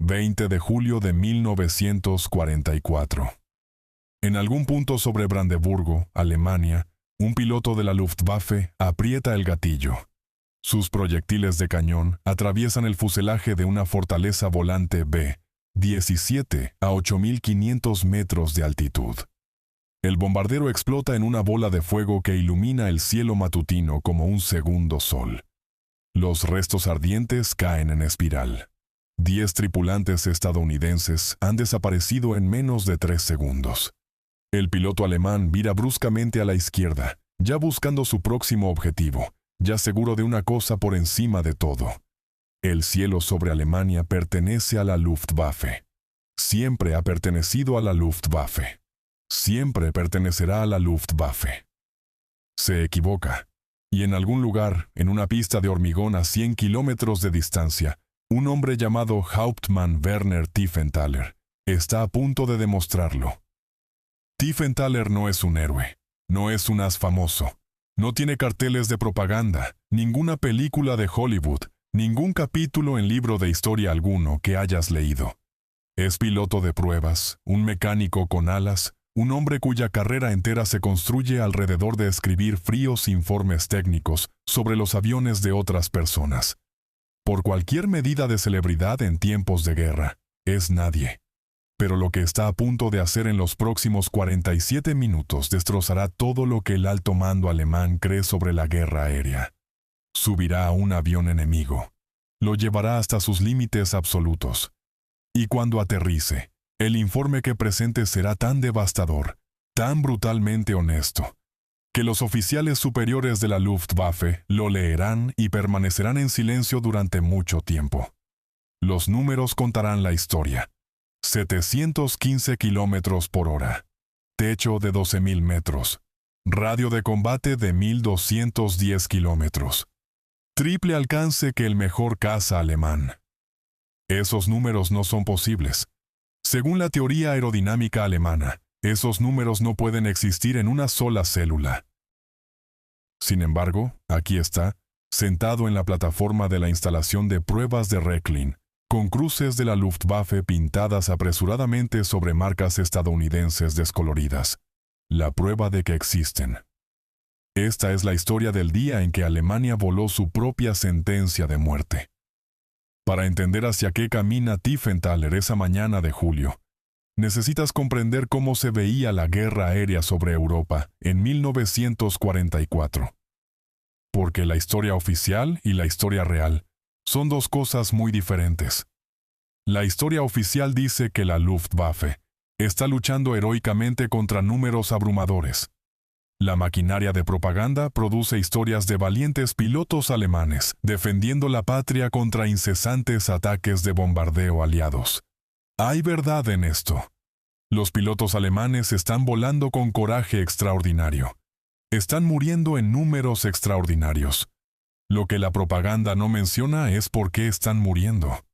20 de julio de 1944. En algún punto sobre Brandeburgo, Alemania, un piloto de la Luftwaffe aprieta el gatillo. Sus proyectiles de cañón atraviesan el fuselaje de una fortaleza volante B-17 a 8.500 metros de altitud. El bombardero explota en una bola de fuego que ilumina el cielo matutino como un segundo sol. Los restos ardientes caen en espiral. 10 tripulantes estadounidenses han desaparecido en menos de 3 segundos. El piloto alemán vira bruscamente a la izquierda, ya buscando su próximo objetivo, ya seguro de una cosa por encima de todo. El cielo sobre Alemania pertenece a la Luftwaffe. Siempre ha pertenecido a la Luftwaffe. Siempre pertenecerá a la Luftwaffe. Se equivoca, y en algún lugar, en una pista de hormigón a 100 kilómetros de distancia, un hombre llamado Hauptmann Werner Tiefenthaler está a punto de demostrarlo. Tiefenthaler no es un héroe, no es un as famoso, no tiene carteles de propaganda, ninguna película de Hollywood, ningún capítulo en libro de historia alguno que hayas leído. Es piloto de pruebas, un mecánico con alas, un hombre cuya carrera entera se construye alrededor de escribir fríos informes técnicos sobre los aviones de otras personas. Por cualquier medida de celebridad en tiempos de guerra, es nadie. Pero lo que está a punto de hacer en los próximos 47 minutos destrozará todo lo que el alto mando alemán cree sobre la guerra aérea. Subirá a un avión enemigo. Lo llevará hasta sus límites absolutos. Y cuando aterrice, el informe que presente será tan devastador, tan brutalmente honesto, que los oficiales superiores de la Luftwaffe lo leerán y permanecerán en silencio durante mucho tiempo. Los números contarán la historia. 715 kilómetros por hora. Techo de 12.000 metros. Radio de combate de 1.210 kilómetros. Triple alcance que el mejor caza alemán. Esos números no son posibles. Según la teoría aerodinámica alemana, esos números no pueden existir en una sola célula. Sin embargo, aquí está, sentado en la plataforma de la instalación de pruebas de Rechlin, con cruces de la Luftwaffe pintadas apresuradamente sobre marcas estadounidenses descoloridas. La prueba de que existen. Esta es la historia del día en que Alemania voló su propia sentencia de muerte. Para entender hacia qué camina Tiefenthaler esa mañana de julio, necesitas comprender cómo se veía la guerra aérea sobre Europa en 1944. Porque la historia oficial y la historia real son dos cosas muy diferentes. La historia oficial dice que la Luftwaffe está luchando heroicamente contra números abrumadores. La maquinaria de propaganda produce historias de valientes pilotos alemanes defendiendo la patria contra incesantes ataques de bombardeo aliados. Hay verdad en esto. Los pilotos alemanes están volando con coraje extraordinario. Están muriendo en números extraordinarios. Lo que la propaganda no menciona es por qué están muriendo.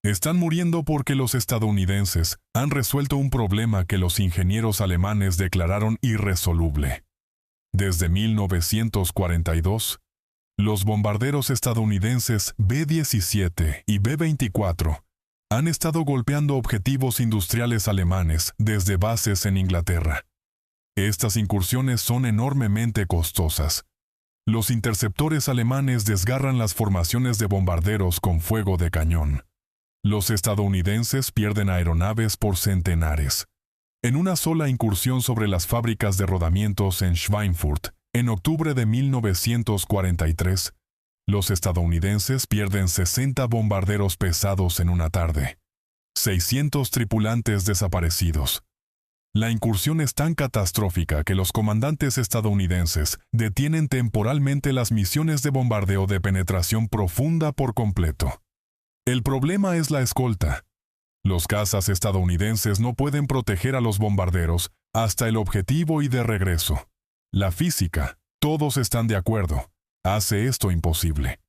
Están muriendo porque los estadounidenses han resuelto un problema que los ingenieros alemanes declararon irresoluble. Desde 1942, los bombarderos estadounidenses B-17 y B-24 han estado golpeando objetivos industriales alemanes desde bases en Inglaterra. Estas incursiones son enormemente costosas. Los interceptores alemanes desgarran las formaciones de bombarderos con fuego de cañón. Los estadounidenses pierden aeronaves por centenares. En una sola incursión sobre las fábricas de rodamientos en Schweinfurt, en octubre de 1943, los estadounidenses pierden 60 bombarderos pesados en una tarde. 600 tripulantes desaparecidos. La incursión es tan catastrófica que los comandantes estadounidenses detienen temporalmente las misiones de bombardeo de penetración profunda por completo. El problema es la escolta. Los cazas estadounidenses no pueden proteger a los bombarderos hasta el objetivo y de regreso. La física, todos están de acuerdo, hace esto imposible.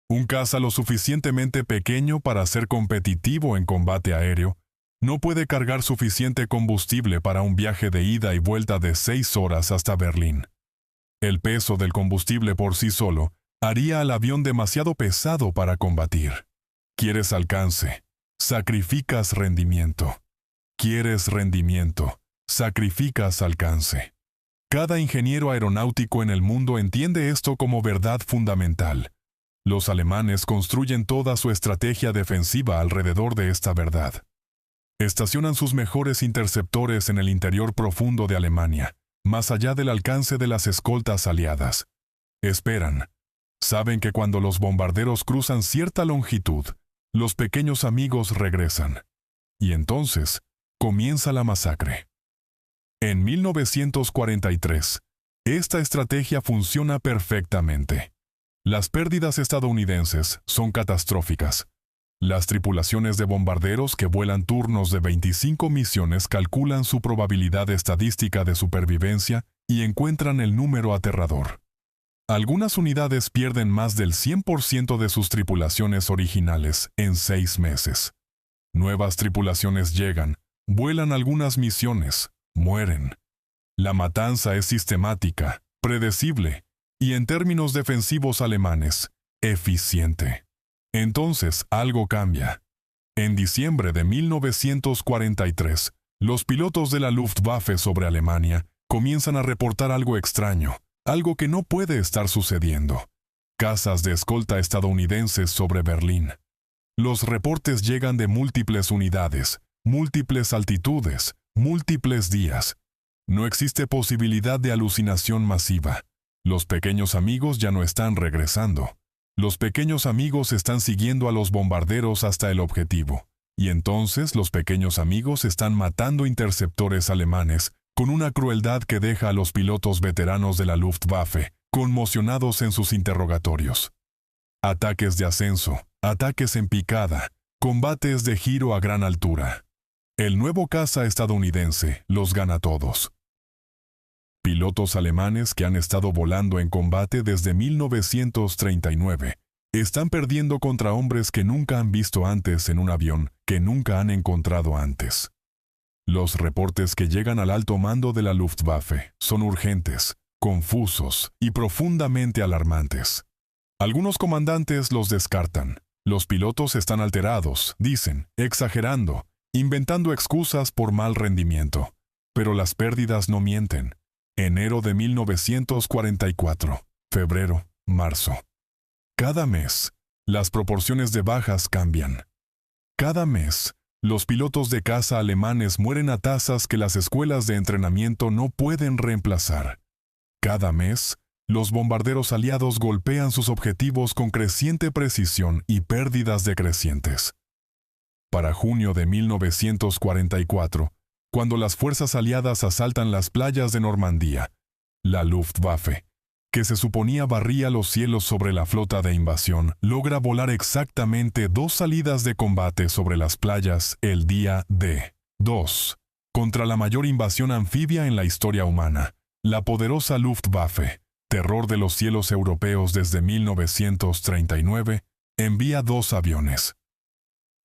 Un caza lo suficientemente pequeño para ser competitivo en combate aéreo no puede cargar suficiente combustible para un viaje de ida y vuelta de 6 horas hasta Berlín. El peso del combustible por sí solo haría al avión demasiado pesado para combatir. Quieres alcance, sacrificas rendimiento. Quieres rendimiento, sacrificas alcance. Cada ingeniero aeronáutico en el mundo entiende esto como verdad fundamental. Los alemanes construyen toda su estrategia defensiva alrededor de esta verdad. Estacionan sus mejores interceptores en el interior profundo de Alemania, más allá del alcance de las escoltas aliadas. Esperan. Saben que cuando los bombarderos cruzan cierta longitud, los pequeños amigos regresan. Y entonces, comienza la masacre. En 1943, esta estrategia funciona perfectamente. Las pérdidas estadounidenses son catastróficas. Las tripulaciones de bombarderos que vuelan turnos de 25 misiones calculan su probabilidad estadística de supervivencia y encuentran el número aterrador. Algunas unidades pierden más del 100% de sus tripulaciones originales en 6 meses. Nuevas tripulaciones llegan, vuelan algunas misiones, mueren. La matanza es sistemática, predecible y, en términos defensivos alemanes, eficiente. Entonces, algo cambia. En diciembre de 1943, los pilotos de la Luftwaffe sobre Alemania comienzan a reportar algo extraño, algo que no puede estar sucediendo. Cazas de escolta estadounidenses sobre Berlín. Los reportes llegan de múltiples unidades, múltiples altitudes, múltiples días. No existe posibilidad de alucinación masiva. Los pequeños amigos ya no están regresando. Los pequeños amigos están siguiendo a los bombarderos hasta el objetivo. Y entonces los pequeños amigos están matando interceptores alemanes con una crueldad que deja a los pilotos veteranos de la Luftwaffe conmocionados en sus interrogatorios. Ataques de ascenso, ataques en picada, combates de giro a gran altura. El nuevo caza estadounidense los gana todos. Pilotos alemanes que han estado volando en combate desde 1939 están perdiendo contra hombres que nunca han visto antes en un avión que nunca han encontrado antes. Los reportes que llegan al alto mando de la Luftwaffe son urgentes, confusos y profundamente alarmantes. Algunos comandantes los descartan. Los pilotos están alterados, dicen, exagerando, inventando excusas por mal rendimiento. Pero las pérdidas no mienten. Enero de 1944, febrero, marzo. Cada mes, las proporciones de bajas cambian. Cada mes, los pilotos de caza alemanes mueren a tasas que las escuelas de entrenamiento no pueden reemplazar. Cada mes, los bombarderos aliados golpean sus objetivos con creciente precisión y pérdidas decrecientes. Para junio de 1944, cuando las fuerzas aliadas asaltan las playas de Normandía, la Luftwaffe, que se suponía barría los cielos sobre la flota de invasión, logra volar exactamente 2 salidas de combate sobre las playas el día D-2, contra la mayor invasión anfibia en la historia humana. La poderosa Luftwaffe, terror de los cielos europeos desde 1939, envía 2 aviones.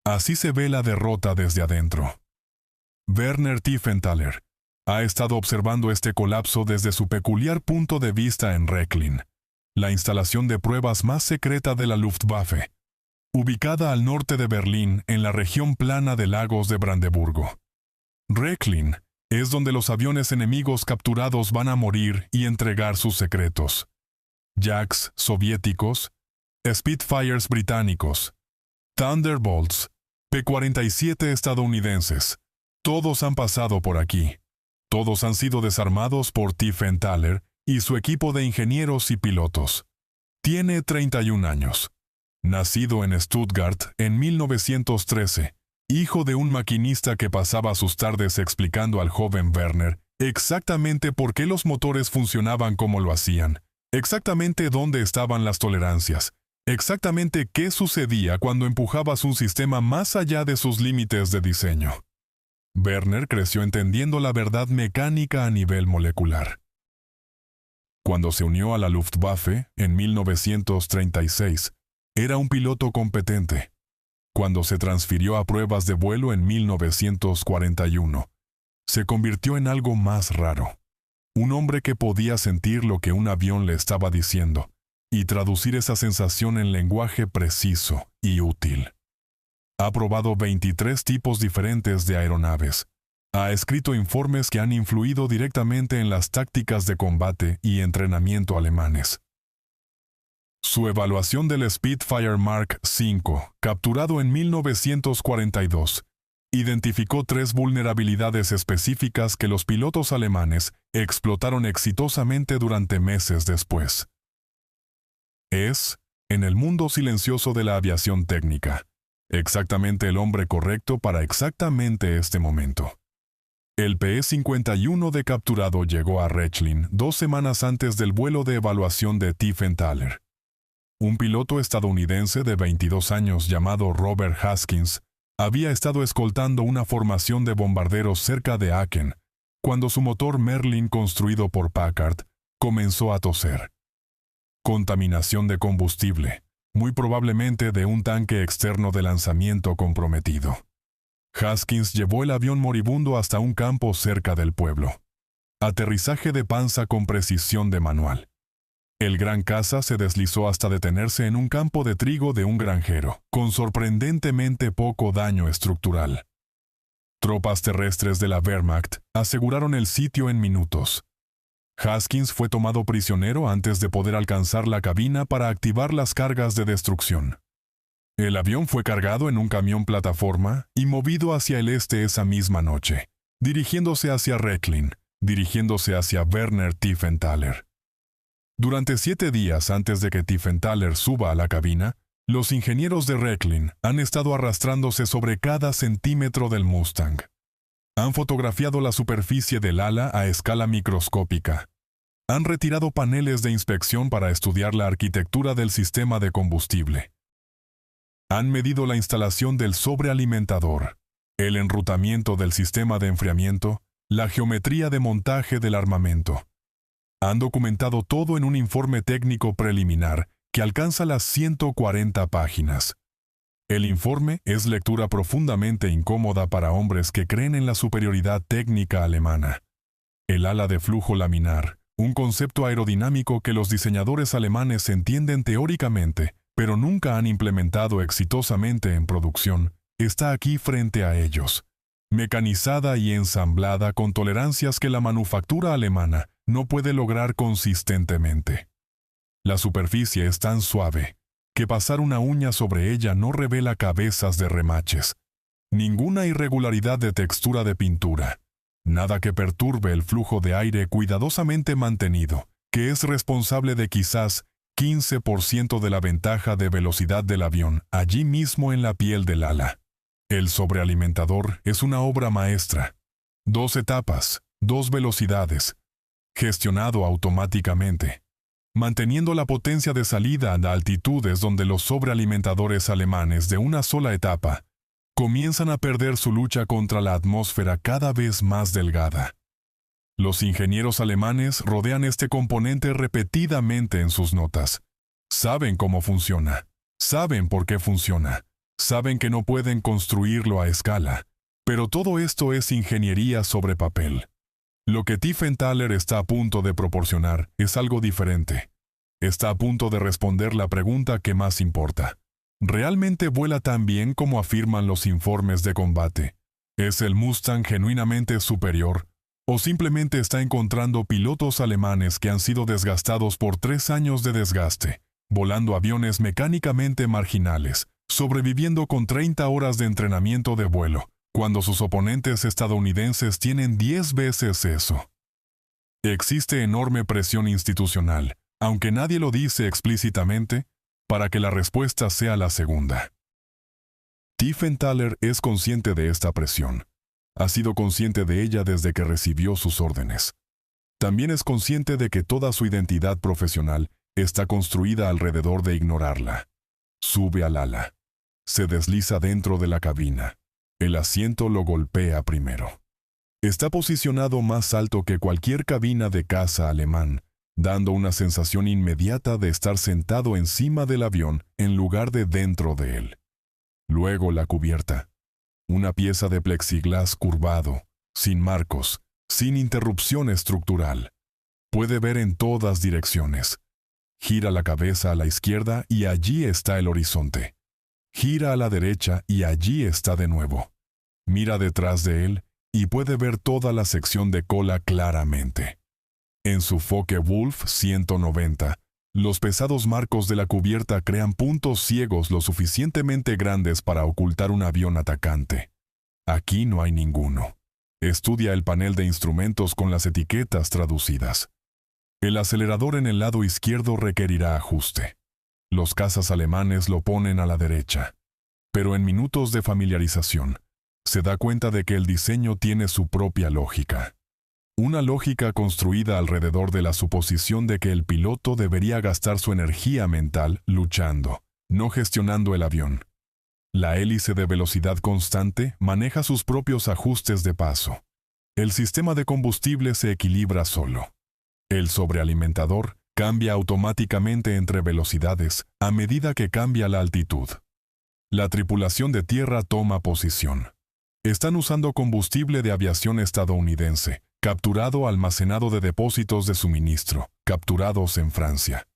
Así se ve la derrota desde adentro. Werner Tiefenthaler ha estado observando este colapso desde su peculiar punto de vista en Rechlin, la instalación de pruebas más secreta de la Luftwaffe, ubicada al norte de Berlín en la región plana de lagos de Brandeburgo. Rechlin es donde los aviones enemigos capturados van a morir y entregar sus secretos. Jacks soviéticos, Spitfires británicos, Thunderbolts, P-47 estadounidenses. Todos han pasado por aquí. Todos han sido desarmados por Tiefenthaler y su equipo de ingenieros y pilotos. Tiene 31 años. Nacido en Stuttgart en 1913, hijo de un maquinista que pasaba sus tardes explicando al joven Werner exactamente por qué los motores funcionaban como lo hacían, exactamente dónde estaban las tolerancias, exactamente qué sucedía cuando empujabas un sistema más allá de sus límites de diseño. Werner creció entendiendo la verdad mecánica a nivel molecular. Cuando se unió a la Luftwaffe en 1936, era un piloto competente. Cuando se transfirió a pruebas de vuelo en 1941, se convirtió en algo más raro. Un hombre que podía sentir lo que un avión le estaba diciendo y traducir esa sensación en lenguaje preciso y útil. Ha probado 23 tipos diferentes de aeronaves. Ha escrito informes que han influido directamente en las tácticas de combate y entrenamiento alemanes. Su evaluación del Spitfire Mark V, capturado en 1942, identificó 3 vulnerabilidades específicas que los pilotos alemanes explotaron exitosamente durante meses después. Es, en el mundo silencioso de la aviación técnica, exactamente el hombre correcto para exactamente este momento. El PE-51 de capturado llegó a Rechlin 2 semanas antes del vuelo de evaluación de Tiefenthaler. Un piloto estadounidense de 22 años llamado Robert Haskins había estado escoltando una formación de bombarderos cerca de Aachen, cuando su motor Merlin construido por Packard comenzó a toser. Contaminación de combustible, muy probablemente de un tanque externo de lanzamiento comprometido. Haskins llevó el avión moribundo hasta un campo cerca del pueblo. Aterrizaje de panza con precisión de manual. El gran caza se deslizó hasta detenerse en un campo de trigo de un granjero, con sorprendentemente poco daño estructural. Tropas terrestres de la Wehrmacht aseguraron el sitio en minutos. Haskins fue tomado prisionero antes de poder alcanzar la cabina para activar las cargas de destrucción. El avión fue cargado en un camión plataforma y movido hacia el este esa misma noche, dirigiéndose hacia Rechlin, dirigiéndose hacia Werner Tiefenthaler. Durante 7 días antes de que Tiefenthaler suba a la cabina, los ingenieros de Rechlin han estado arrastrándose sobre cada centímetro del Mustang. Han fotografiado la superficie del ala a escala microscópica. Han retirado paneles de inspección para estudiar la arquitectura del sistema de combustible. Han medido la instalación del sobrealimentador, el enrutamiento del sistema de enfriamiento, la geometría de montaje del armamento. Han documentado todo en un informe técnico preliminar que alcanza las 140 páginas. El informe es lectura profundamente incómoda para hombres que creen en la superioridad técnica alemana. El ala de flujo laminar, un concepto aerodinámico que los diseñadores alemanes entienden teóricamente, pero nunca han implementado exitosamente en producción, está aquí frente a ellos, mecanizada y ensamblada con tolerancias que la manufactura alemana no puede lograr consistentemente. La superficie es tan suave que pasar una uña sobre ella no revela cabezas de remaches, ninguna irregularidad de textura de pintura, nada que perturbe el flujo de aire cuidadosamente mantenido, que es responsable de quizás 15% de la ventaja de velocidad del avión allí mismo en la piel del ala. El sobrealimentador es una obra maestra. 2 etapas, 2 velocidades, gestionado automáticamente, manteniendo la potencia de salida a altitudes donde los sobrealimentadores alemanes de una sola etapa comienzan a perder su lucha contra la atmósfera cada vez más delgada. Los ingenieros alemanes rodean este componente repetidamente en sus notas. Saben cómo funciona, saben por qué funciona, saben que no pueden construirlo a escala, pero todo esto es ingeniería sobre papel. Lo que Tiefenthaler está a punto de proporcionar es algo diferente. Está a punto de responder la pregunta que más importa. ¿Realmente vuela tan bien como afirman los informes de combate? ¿Es el Mustang genuinamente superior? ¿O simplemente está encontrando pilotos alemanes que han sido desgastados por 3 años de desgaste, volando aviones mecánicamente marginales, sobreviviendo con 30 horas de entrenamiento de vuelo, cuando sus oponentes estadounidenses tienen 10 veces eso? Existe enorme presión institucional, aunque nadie lo dice explícitamente, para que la respuesta sea la segunda. Tiefenthaler es consciente de esta presión. Ha sido consciente de ella desde que recibió sus órdenes. También es consciente de que toda su identidad profesional está construida alrededor de ignorarla. Sube al ala. Se desliza dentro de la cabina. El asiento lo golpea primero. Está posicionado más alto que cualquier cabina de caza alemán, dando una sensación inmediata de estar sentado encima del avión en lugar de dentro de él. Luego la cubierta. Una pieza de plexiglas curvado, sin marcos, sin interrupción estructural. Puede ver en todas direcciones. Gira la cabeza a la izquierda y allí está el horizonte. Gira a la derecha y allí está de nuevo. Mira detrás de él y puede ver toda la sección de cola claramente. En su Focke-Wulf 190, los pesados marcos de la cubierta crean puntos ciegos lo suficientemente grandes para ocultar un avión atacante. Aquí no hay ninguno. Estudia el panel de instrumentos con las etiquetas traducidas. El acelerador en el lado izquierdo requerirá ajuste. Los cazas alemanes lo ponen a la derecha. Pero en minutos de familiarización, se da cuenta de que el diseño tiene su propia lógica. Una lógica construida alrededor de la suposición de que el piloto debería gastar su energía mental luchando, no gestionando el avión. La hélice de velocidad constante maneja sus propios ajustes de paso. El sistema de combustible se equilibra solo. El sobrealimentador cambia automáticamente entre velocidades a medida que cambia la altitud. La tripulación de tierra toma posición. Están usando combustible de aviación estadounidense, capturado almacenado de depósitos de suministro, capturados en Francia.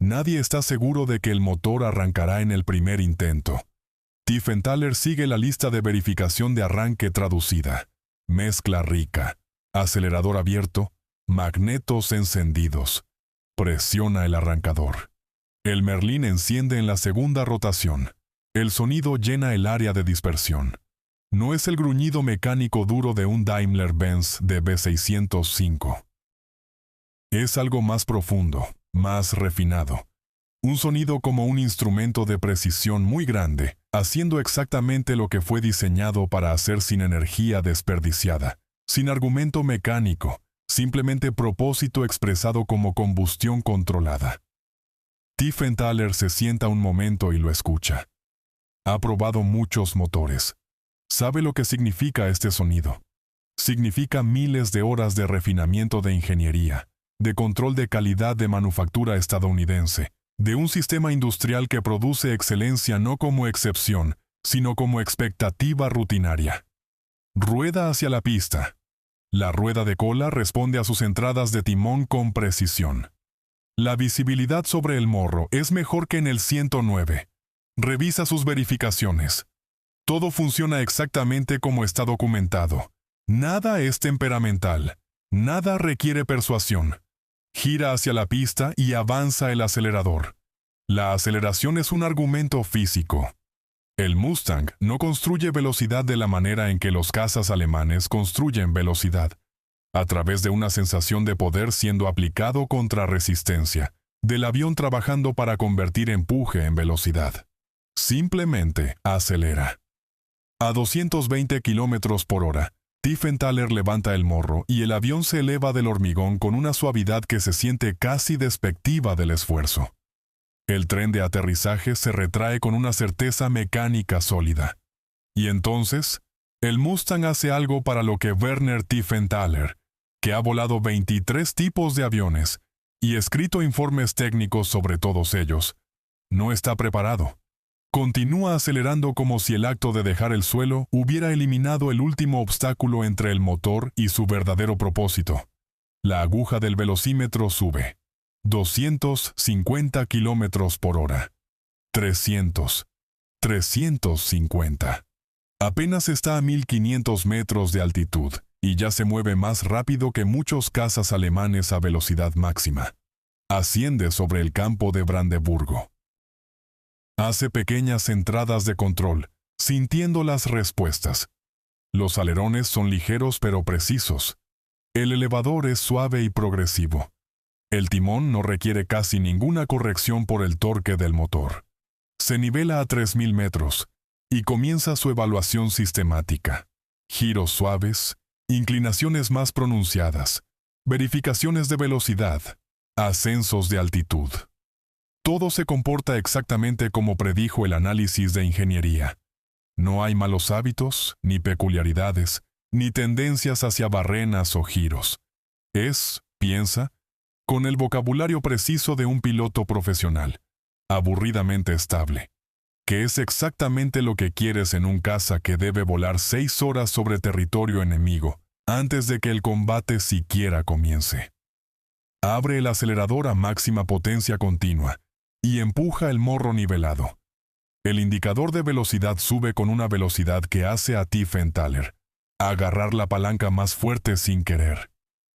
Nadie está seguro de que el motor arrancará en el primer intento. Tiefenthaler sigue la lista de verificación de arranque traducida. Mezcla rica, acelerador abierto, magnetos encendidos. Presiona el arrancador. El Merlin enciende en la segunda rotación. El sonido llena el área de dispersión. No es el gruñido mecánico duro de un Daimler-Benz de B605. Es algo más profundo, más refinado. Un sonido como un instrumento de precisión muy grande, haciendo exactamente lo que fue diseñado para hacer sin energía desperdiciada, sin argumento mecánico, simplemente propósito expresado como combustión controlada. Tiefenthaler se sienta un momento y lo escucha. Ha probado muchos motores. Sabe lo que significa este sonido. Significa miles de horas de refinamiento de ingeniería, de control de calidad de manufactura estadounidense, de un sistema industrial que produce excelencia no como excepción, sino como expectativa rutinaria. Rueda hacia la pista. La rueda de cola responde a sus entradas de timón con precisión. La visibilidad sobre el morro es mejor que en el 109. Revisa sus verificaciones. Todo funciona exactamente como está documentado. Nada es temperamental. Nada requiere persuasión. Gira hacia la pista y avanza el acelerador. La aceleración es un argumento físico. El Mustang no construye velocidad de la manera en que los cazas alemanes construyen velocidad, a través de una sensación de poder siendo aplicado contra resistencia, del avión trabajando para convertir empuje en velocidad. Simplemente acelera. A 220 km/h, Tiefenthaler levanta el morro y el avión se eleva del hormigón con una suavidad que se siente casi despectiva del esfuerzo. El tren de aterrizaje se retrae con una certeza mecánica sólida. Y entonces, el Mustang hace algo para lo que Werner Tiefenthaler, que ha volado 23 tipos de aviones y escrito informes técnicos sobre todos ellos, no está preparado. Continúa acelerando como si el acto de dejar el suelo hubiera eliminado el último obstáculo entre el motor y su verdadero propósito. La aguja del velocímetro sube. 250 km/h. 300. 350. Apenas está a 1500 metros de altitud y ya se mueve más rápido que muchos cazas alemanes a velocidad máxima. Asciende sobre el campo de Brandeburgo. Hace pequeñas entradas de control, sintiendo las respuestas. Los alerones son ligeros pero precisos. El elevador es suave y progresivo. El timón no requiere casi ninguna corrección por el torque del motor. Se nivela a 3000 metros y comienza su evaluación sistemática. Giros suaves, inclinaciones más pronunciadas, verificaciones de velocidad, ascensos de altitud. Todo se comporta exactamente como predijo el análisis de ingeniería. No hay malos hábitos, ni peculiaridades, ni tendencias hacia barrenas o giros. Piensa, con el vocabulario preciso de un piloto profesional, aburridamente estable, que es exactamente lo que quieres en un caza que debe volar 6 horas sobre territorio enemigo antes de que el combate siquiera comience. Abre el acelerador a máxima potencia continua y empuja el morro nivelado. El indicador de velocidad sube con una velocidad que hace a Tiefenthaler agarrar la palanca más fuerte sin querer.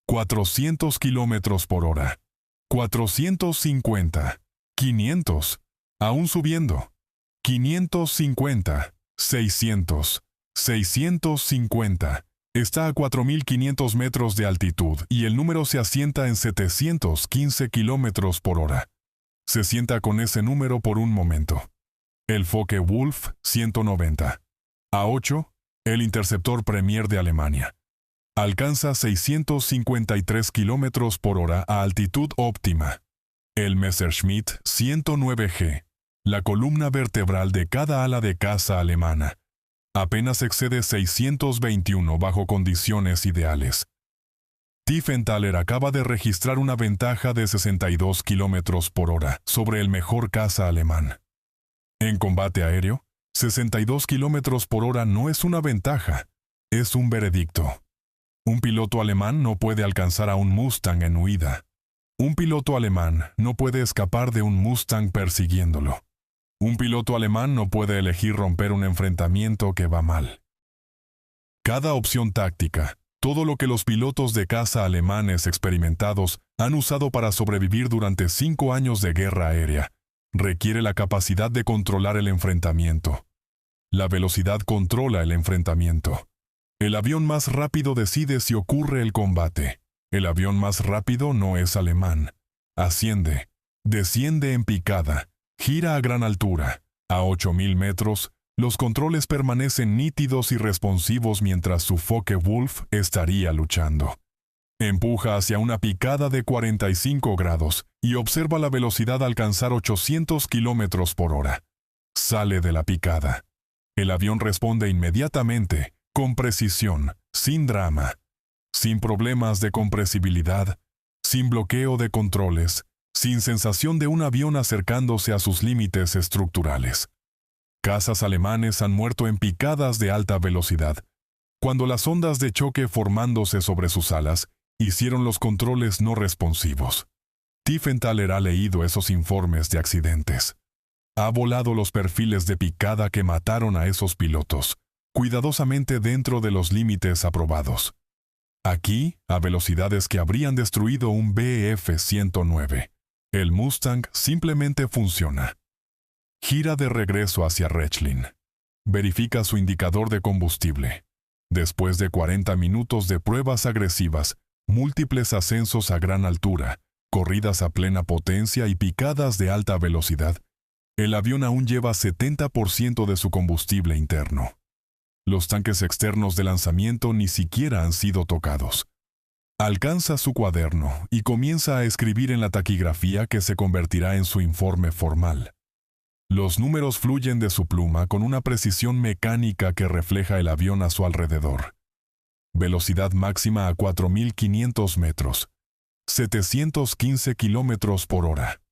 400 kilómetros por hora. 450. 500. Aún subiendo. 550. 600. 650. Está a 4.500 metros de altitud y el número se asienta en 715 kilómetros por hora. Se sienta con ese número por un momento. El Focke-Wulf 190. A8, el interceptor Premier de Alemania. Alcanza 653 kilómetros por hora a altitud óptima. El Messerschmitt 109G, la columna vertebral de cada ala de caza alemana, apenas excede 621 bajo condiciones ideales. Tiefenthaler acaba de registrar una ventaja de 62 kilómetros por hora sobre el mejor caza alemán. En combate aéreo, 62 kilómetros por hora no es una ventaja, es un veredicto. Un piloto alemán no puede alcanzar a un Mustang en huida. Un piloto alemán no puede escapar de un Mustang persiguiéndolo. Un piloto alemán no puede elegir romper un enfrentamiento que va mal. Cada opción táctica, todo lo que los pilotos de caza alemanes experimentados han usado para sobrevivir durante 5 años de guerra aérea, requiere la capacidad de controlar el enfrentamiento. La velocidad controla el enfrentamiento. El avión más rápido decide si ocurre el combate. El avión más rápido no es alemán. Asciende, desciende en picada, gira a gran altura. A 8.000 metros, los controles permanecen nítidos y responsivos mientras su Focke-Wulf estaría luchando. Empuja hacia una picada de 45 grados y observa la velocidad alcanzar 800 kilómetros por hora. Sale de la picada. El avión responde inmediatamente, con precisión, sin drama, sin problemas de compresibilidad, sin bloqueo de controles, sin sensación de un avión acercándose a sus límites estructurales. Cazas alemanes han muerto en picadas de alta velocidad, cuando las ondas de choque formándose sobre sus alas hicieron los controles no responsivos. Tiefenthaler ha leído esos informes de accidentes. Ha volado los perfiles de picada que mataron a esos pilotos, cuidadosamente dentro de los límites aprobados. Aquí, a velocidades que habrían destruido un Bf-109, el Mustang simplemente funciona. Gira de regreso hacia Rechlin. Verifica su indicador de combustible. Después de 40 minutos de pruebas agresivas, múltiples ascensos a gran altura, corridas a plena potencia y picadas de alta velocidad, el avión aún lleva 70% de su combustible interno. Los tanques externos de lanzamiento ni siquiera han sido tocados. Alcanza su cuaderno y comienza a escribir en la taquigrafía que se convertirá en su informe formal. Los números fluyen de su pluma con una precisión mecánica que refleja el avión a su alrededor. Velocidad máxima a 4.500 metros. 715 kilómetros por hora.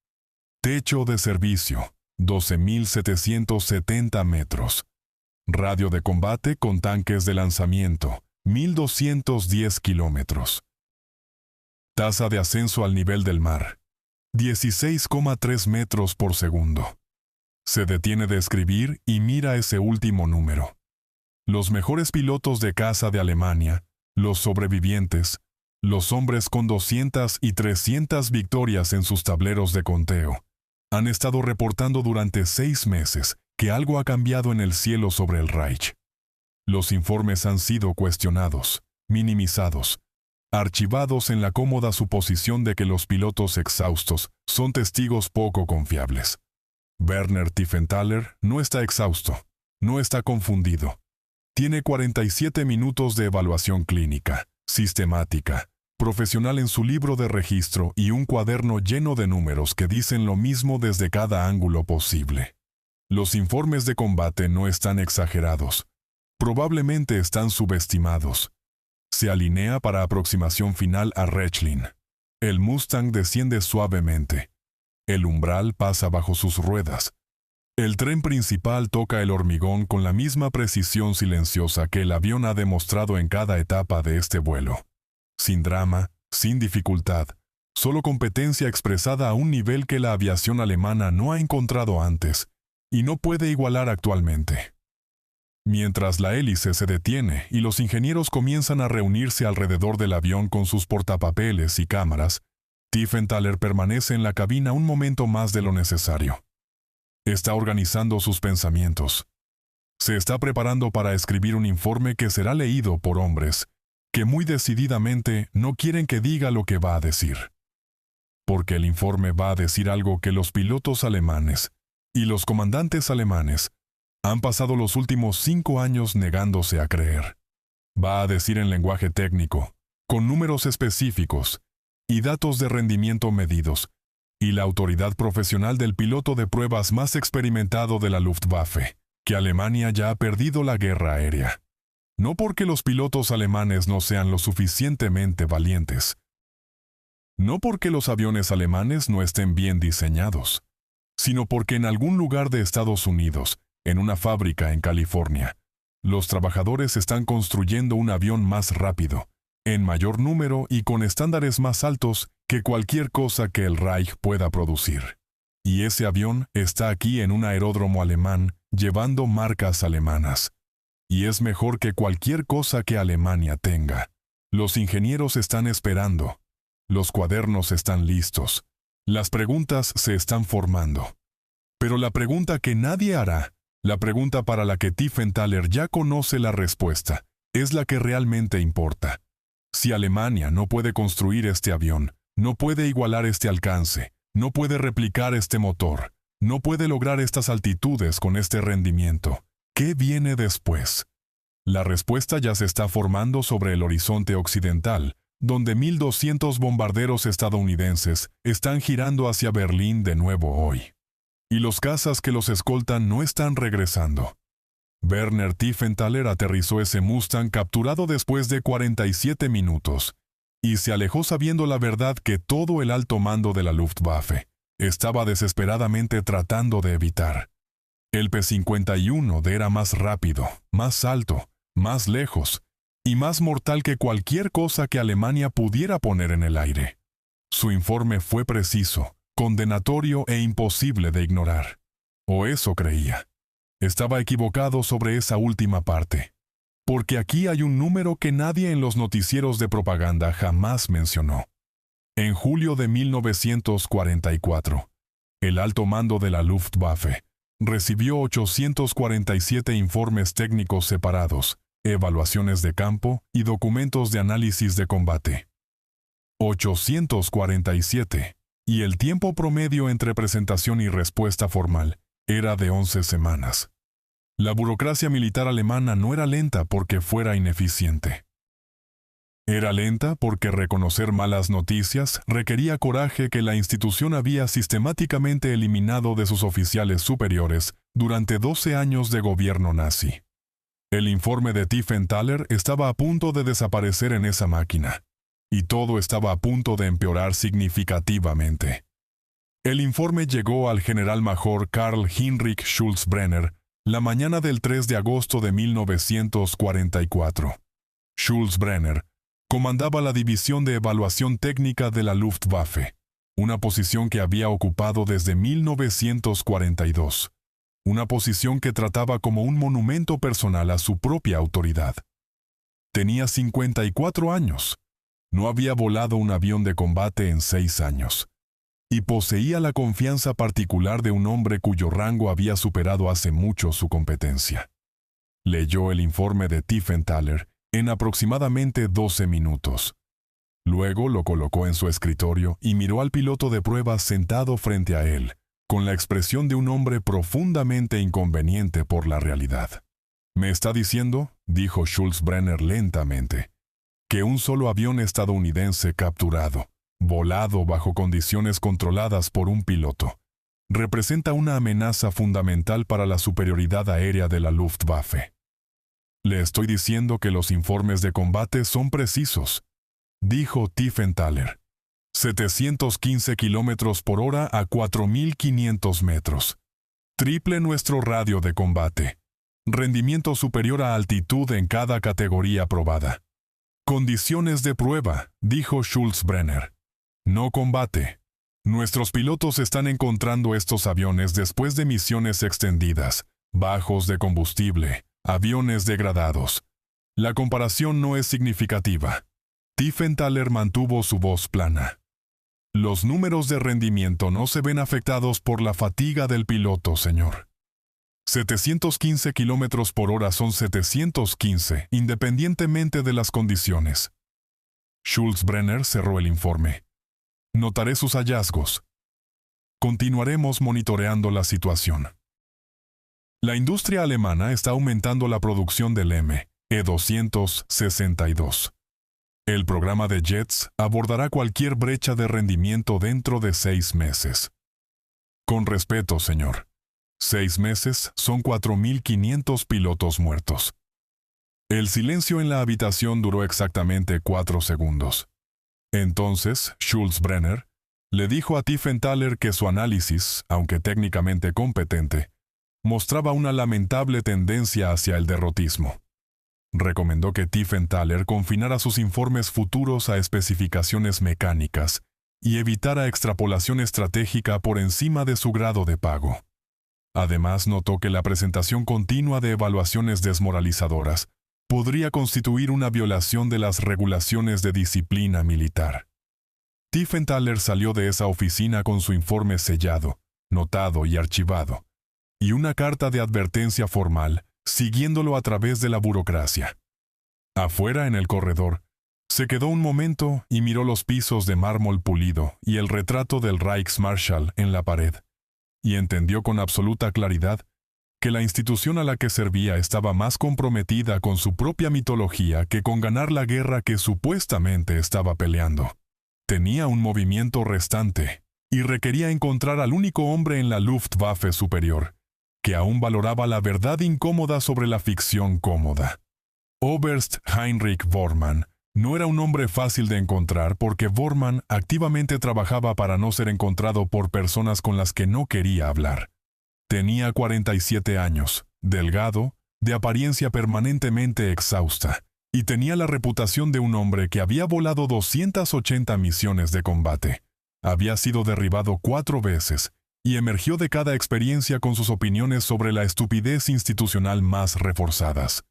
Techo de servicio, 12.770 metros. Radio de combate con tanques de lanzamiento, 1.210 kilómetros. Tasa de ascenso al nivel del mar, 16,3 metros por segundo. Se detiene de escribir y mira ese último número. Los mejores pilotos de caza de Alemania, los sobrevivientes, los hombres con 200 y 300 victorias en sus tableros de conteo, han estado reportando durante 6 meses que algo ha cambiado en el cielo sobre el Reich. Los informes han sido cuestionados, minimizados, archivados en la cómoda suposición de que los pilotos exhaustos son testigos poco confiables. Werner Tiefenthaler no está exhausto, no está confundido. Tiene 47 minutos de evaluación clínica, sistemática, profesional en su libro de registro y un cuaderno lleno de números que dicen lo mismo desde cada ángulo posible. Los informes de combate no están exagerados. Probablemente están subestimados. Se alinea para aproximación final a Rechlin. El Mustang desciende suavemente. El umbral pasa bajo sus ruedas. El tren principal toca el hormigón con la misma precisión silenciosa que el avión ha demostrado en cada etapa de este vuelo. Sin drama, sin dificultad, solo competencia expresada a un nivel que la aviación alemana no ha encontrado antes, y no puede igualar actualmente. Mientras la hélice se detiene y los ingenieros comienzan a reunirse alrededor del avión con sus portapapeles y cámaras, Tiefenthaler permanece en la cabina un momento más de lo necesario. Está organizando sus pensamientos. Se está preparando para escribir un informe que será leído por hombres que muy decididamente no quieren que diga lo que va a decir. Porque el informe va a decir algo que los pilotos alemanes y los comandantes alemanes han pasado los últimos 5 años negándose a creer. Va a decir en lenguaje técnico, con números específicos y datos de rendimiento medidos, y la autoridad profesional del piloto de pruebas más experimentado de la Luftwaffe, que Alemania ya ha perdido la guerra aérea. No porque los pilotos alemanes no sean lo suficientemente valientes. No porque los aviones alemanes no estén bien diseñados, sino porque en algún lugar de Estados Unidos, en una fábrica en California, los trabajadores están construyendo un avión más rápido, en mayor número y con estándares más altos que cualquier cosa que el Reich pueda producir. Y ese avión está aquí en un aeródromo alemán, llevando marcas alemanas. Y es mejor que cualquier cosa que Alemania tenga. Los ingenieros están esperando. Los cuadernos están listos. Las preguntas se están formando. Pero la pregunta que nadie hará, la pregunta para la que Tiefenthaler ya conoce la respuesta, es la que realmente importa. Si Alemania no puede construir este avión, no puede igualar este alcance, no puede replicar este motor, no puede lograr estas altitudes con este rendimiento, ¿qué viene después? La respuesta ya se está formando sobre el horizonte occidental, donde 1.200 bombarderos estadounidenses están girando hacia Berlín de nuevo hoy. Y los cazas que los escoltan no están regresando. Werner Tiefenthaler aterrizó ese Mustang capturado después de 47 minutos, y se alejó sabiendo la verdad que todo el alto mando de la Luftwaffe estaba desesperadamente tratando de evitar. El P-51 era más rápido, más alto, más lejos, y más mortal que cualquier cosa que Alemania pudiera poner en el aire. Su informe fue preciso, condenatorio e imposible de ignorar. O eso creía. Estaba equivocado sobre esa última parte. Porque aquí hay un número que nadie en los noticieros de propaganda jamás mencionó. En julio de 1944, el alto mando de la Luftwaffe recibió 847 informes técnicos separados, evaluaciones de campo y documentos de análisis de combate. 847, y el tiempo promedio entre presentación y respuesta formal era de 11 semanas. La burocracia militar alemana no era lenta porque fuera ineficiente. Era lenta porque reconocer malas noticias requería coraje que la institución había sistemáticamente eliminado de sus oficiales superiores durante 12 años de gobierno nazi. El informe de Tiefenthaler estaba a punto de desaparecer en esa máquina, y todo estaba a punto de empeorar significativamente. El informe llegó al general major Karl Heinrich Schulz-Brenner la mañana del 3 de agosto de 1944. Schulz-Brenner comandaba la División de Evaluación Técnica de la Luftwaffe, una posición que había ocupado desde 1942. Una posición que trataba como un monumento personal a su propia autoridad. Tenía 54 años. No había volado un avión de combate en 6 años. Y poseía la confianza particular de un hombre cuyo rango había superado hace mucho su competencia. Leyó el informe de Tiefenthaler en aproximadamente 12 minutos. Luego lo colocó en su escritorio y miró al piloto de pruebas sentado frente a él, con la expresión de un hombre profundamente inconveniente por la realidad. «¿Me está diciendo», dijo Schulz-Brenner lentamente, «que un solo avión estadounidense capturado, volado bajo condiciones controladas por un piloto, representa una amenaza fundamental para la superioridad aérea de la Luftwaffe? Le estoy diciendo que los informes de combate son precisos», dijo Tiefenthaler. 715 kilómetros por hora a 4.500 metros. Triple nuestro radio de combate. Rendimiento superior a altitud en cada categoría aprobada. Condiciones de prueba, dijo Schulz-Brenner. No combate. Nuestros pilotos están encontrando estos aviones después de misiones extendidas, bajos de combustible, aviones degradados. La comparación no es significativa. Tiefenthaler mantuvo su voz plana. Los números de rendimiento no se ven afectados por la fatiga del piloto, señor. 715 kilómetros por hora son 715, independientemente de las condiciones. Schultz-Brenner cerró el informe. Notaré sus hallazgos. Continuaremos monitoreando la situación. La industria alemana está aumentando la producción del ME-262. El programa de jets abordará cualquier brecha de rendimiento dentro de 6 meses. Con respeto, señor. 6 meses son 4.500 pilotos muertos. El silencio en la habitación duró exactamente 4 segundos. Entonces, Schultz-Brenner le dijo a Tiefenthaler que su análisis, aunque técnicamente competente, mostraba una lamentable tendencia hacia el derrotismo. Recomendó que Tiefenthaler confinara sus informes futuros a especificaciones mecánicas y evitara extrapolación estratégica por encima de su grado de pago. Además, notó que la presentación continua de evaluaciones desmoralizadoras podría constituir una violación de las regulaciones de disciplina militar. Tiefenthaler salió de esa oficina con su informe sellado, notado y archivado, y una carta de advertencia formal, siguiéndolo a través de la burocracia. Afuera, en el corredor, se quedó un momento y miró los pisos de mármol pulido y el retrato del Reichsmarschall en la pared, y entendió con absoluta claridad que la institución a la que servía estaba más comprometida con su propia mitología que con ganar la guerra que supuestamente estaba peleando. Tenía un movimiento restante, y requería encontrar al único hombre en la Luftwaffe superior, que aún valoraba la verdad incómoda sobre la ficción cómoda. Oberst Heinrich Bormann no era un hombre fácil de encontrar porque Bormann activamente trabajaba para no ser encontrado por personas con las que no quería hablar. Tenía 47 años, delgado, de apariencia permanentemente exhausta, y tenía la reputación de un hombre que había volado 280 misiones de combate. Había sido derribado 4 veces, y emergió de cada experiencia con sus opiniones sobre la estupidez institucional más reforzadas.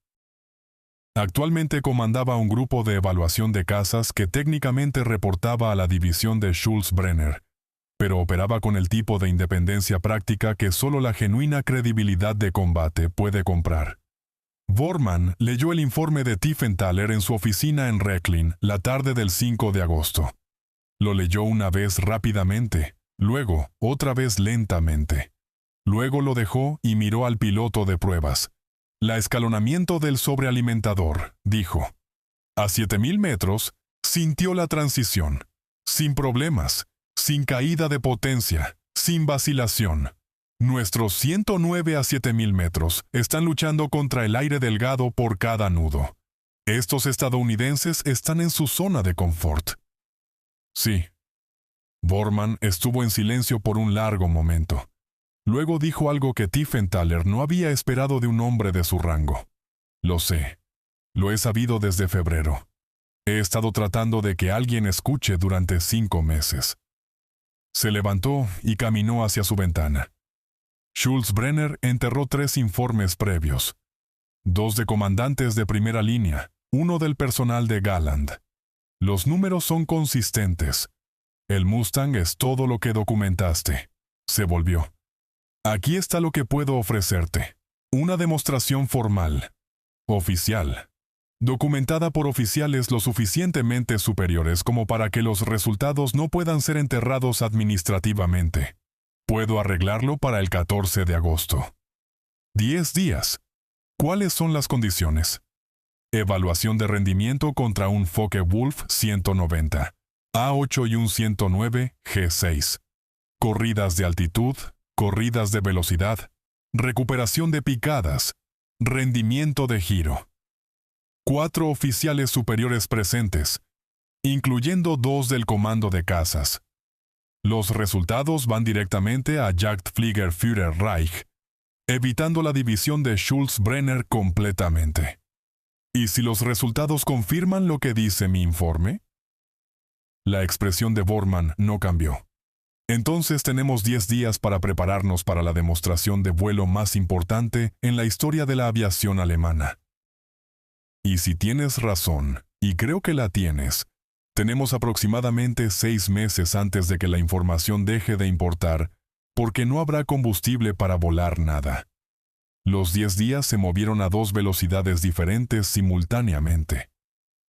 Actualmente comandaba un grupo de evaluación de cazas que técnicamente reportaba a la división de Schultz-Brenner, pero operaba con el tipo de independencia práctica que solo la genuina credibilidad de combate puede comprar. Bormann leyó el informe de Tiefenthaler en su oficina en Rechlin la tarde del 5 de agosto. Lo leyó una vez rápidamente, luego otra vez lentamente. Luego lo dejó y miró al piloto de pruebas. «La escalonamiento del sobrealimentador», dijo. A 7.000 metros, sintió la transición, sin problemas, sin caída de potencia, sin vacilación. Nuestros 109 a 7.000 metros están luchando contra el aire delgado por cada nudo. Estos estadounidenses están en su zona de confort. Sí. Bormann estuvo en silencio por un largo momento. Luego dijo algo que Tiefenthaler no había esperado de un hombre de su rango. Lo sé. Lo he sabido desde febrero. He estado tratando de que alguien escuche durante 5 meses. Se levantó y caminó hacia su ventana. Schultz-Brenner enterró 3 informes previos. 2 de comandantes de primera línea, 1 del personal de Galland. Los números son consistentes. El Mustang es todo lo que documentaste. Se volvió. Aquí está lo que puedo ofrecerte. Una demostración formal, oficial, documentada por oficiales lo suficientemente superiores como para que los resultados no puedan ser enterrados administrativamente. Puedo arreglarlo para el 14 de agosto. 10 días. ¿Cuáles son las condiciones? Evaluación de rendimiento contra un Focke-Wulf 190, A8 y un 109 G6. Corridas de altitud, corridas de velocidad, recuperación de picadas, rendimiento de giro. 4 oficiales superiores presentes, incluyendo 2 del comando de cazas. Los resultados van directamente a Jagdfliegerführer Reich, evitando la división de Schultz-Brenner completamente. ¿Y si los resultados confirman lo que dice mi informe? La expresión de Bormann no cambió. Entonces tenemos 10 días para prepararnos para la demostración de vuelo más importante en la historia de la aviación alemana. Y si tienes razón, y creo que la tienes, tenemos aproximadamente 6 meses antes de que la información deje de importar, porque no habrá combustible para volar nada. Los 10 días se movieron a 2 velocidades diferentes simultáneamente.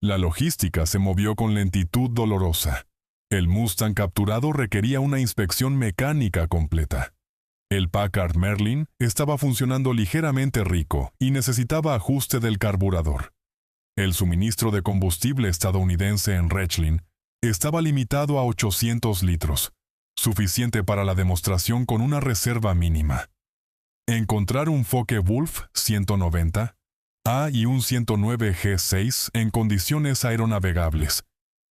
La logística se movió con lentitud dolorosa. El Mustang capturado requería una inspección mecánica completa. El Packard Merlin estaba funcionando ligeramente rico y necesitaba ajuste del carburador. El suministro de combustible estadounidense en Rechlin estaba limitado a 800 litros, suficiente para la demostración con una reserva mínima. Encontrar un Focke-Wulf 190 A y un 109 G6 en condiciones aeronavegables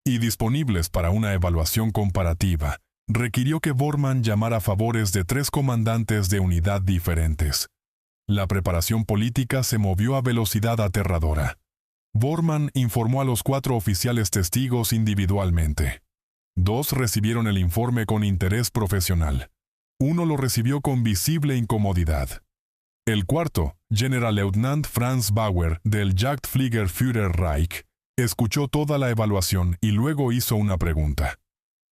y disponibles para una evaluación comparativa requirió que Bormann llamara a favores de 3 comandantes de unidad diferentes. La preparación política se movió a velocidad aterradora. Bormann informó a los 4 oficiales testigos individualmente. 2 recibieron el informe con interés profesional. 1 lo recibió con visible incomodidad. El cuarto, Generalleutnant Franz Bauer del Jagdfliegerführerreich, escuchó toda la evaluación y luego hizo una pregunta.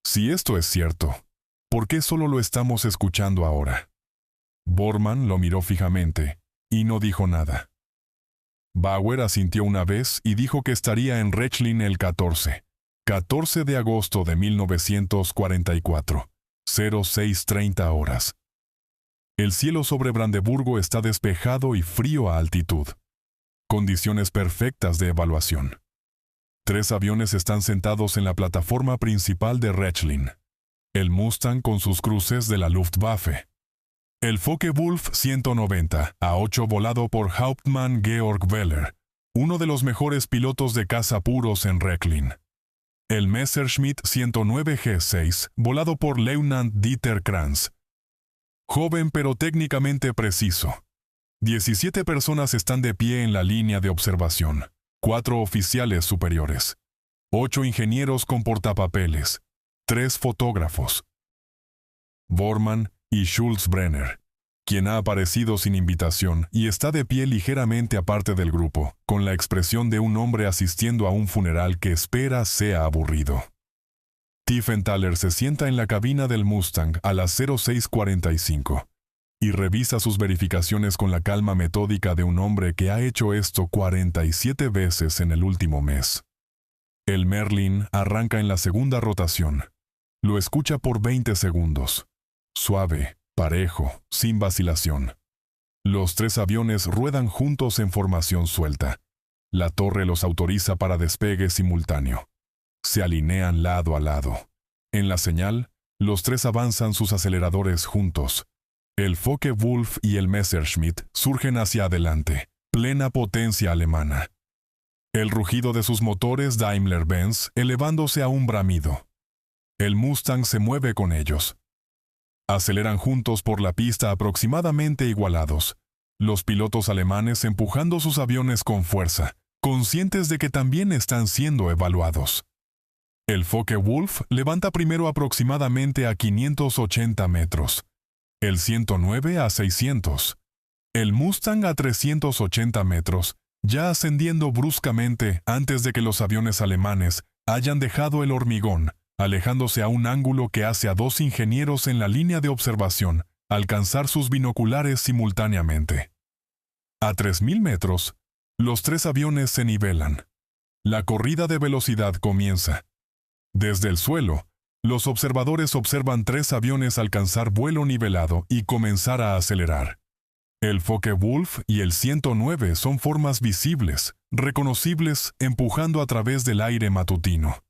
Si esto es cierto, ¿por qué solo lo estamos escuchando ahora? Bormann lo miró fijamente y no dijo nada. Bauer asintió una vez y dijo que estaría en Rechlin el 14 de agosto de 1944, 06:30 horas. El cielo sobre Brandeburgo está despejado y frío a altitud. Condiciones perfectas de evaluación. 3 aviones están sentados en la plataforma principal de Rechlin. El Mustang con sus cruces de la Luftwaffe. El Focke-Wulf 190 A8 volado por Hauptmann Georg Weller, uno de los mejores pilotos de caza puros en Rechlin. El Messerschmitt 109 G6 volado por Leutnant Dieter Kranz. Joven pero técnicamente preciso. 17 personas están de pie en la línea de observación. 4 oficiales superiores, 8 ingenieros con portapapeles, 3 fotógrafos. Bormann y Schulz-Brenner, quien ha aparecido sin invitación y está de pie ligeramente aparte del grupo, con la expresión de un hombre asistiendo a un funeral que espera sea aburrido. Tiefenthaler se sienta en la cabina del Mustang a las 06:45. Y revisa sus verificaciones con la calma metódica de un hombre que ha hecho esto 47 veces en el último mes. El Merlin arranca en la segunda rotación. Lo escucha por 20 segundos. Suave, parejo, sin vacilación. Los 3 aviones ruedan juntos en formación suelta. La torre los autoriza para despegue simultáneo. Se alinean lado a lado. En la señal, los 3 avanzan sus aceleradores juntos. El Focke-Wulf y el Messerschmitt surgen hacia adelante, plena potencia alemana. El rugido de sus motores Daimler-Benz elevándose a un bramido. El Mustang se mueve con ellos. Aceleran juntos por la pista aproximadamente igualados, los pilotos alemanes empujando sus aviones con fuerza, conscientes de que también están siendo evaluados. El Focke-Wulf levanta primero aproximadamente a 580 metros. El 109 a 600. El Mustang a 380 metros, ya ascendiendo bruscamente antes de que los aviones alemanes hayan dejado el hormigón, alejándose a un ángulo que hace a 2 ingenieros en la línea de observación alcanzar sus binoculares simultáneamente. A 3000 metros, los 3 aviones se nivelan. La corrida de velocidad comienza. Desde el suelo, los observadores observan 3 aviones alcanzar vuelo nivelado y comenzar a acelerar. El Focke-Wulf y el 109 son formas visibles, reconocibles, empujando a través del aire matutino.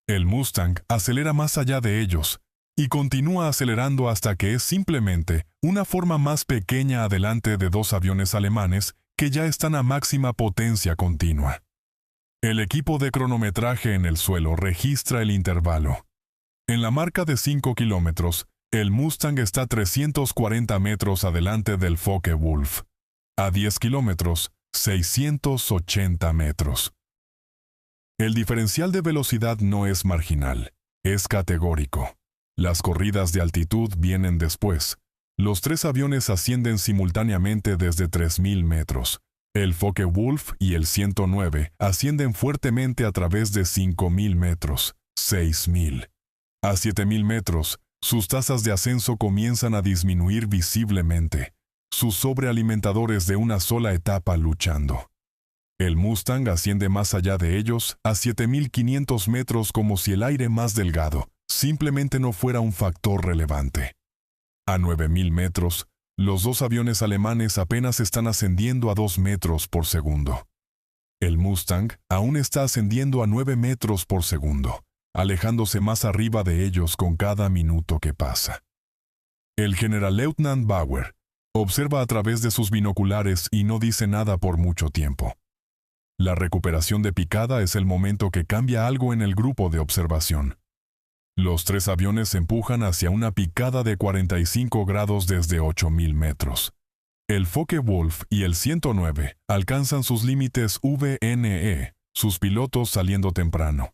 El Mustang acelera más allá de ellos y continúa acelerando hasta que es simplemente una forma más pequeña adelante de 2 aviones alemanes que ya están a máxima potencia continua. El equipo de cronometraje en el suelo registra el intervalo. En la marca de 5 kilómetros, el Mustang está 340 metros adelante del Focke-Wulf. A 10 kilómetros, 680 metros. El diferencial de velocidad no es marginal, es categórico. Las corridas de altitud vienen después. Los 3 aviones ascienden simultáneamente desde 3.000 metros. El Focke-Wulf y el 109 ascienden fuertemente a través de 5.000 metros, 6.000. A 7.000 metros, sus tasas de ascenso comienzan a disminuir visiblemente, sus sobrealimentadores de una sola etapa luchando. El Mustang asciende más allá de ellos, a 7.500 metros, como si el aire más delgado simplemente no fuera un factor relevante. A 9.000 metros, los 2 aviones alemanes apenas están ascendiendo a 2 metros por segundo. El Mustang aún está ascendiendo a 9 metros por segundo, alejándose más arriba de ellos con cada minuto que pasa. El Generalleutnant Bauer observa a través de sus binoculares y no dice nada por mucho tiempo. La recuperación de picada es el momento que cambia algo en el grupo de observación. Los 3 aviones empujan hacia una picada de 45 grados desde 8.000 metros. El Focke-Wulf y el 109 alcanzan sus límites VNE, sus pilotos saliendo temprano,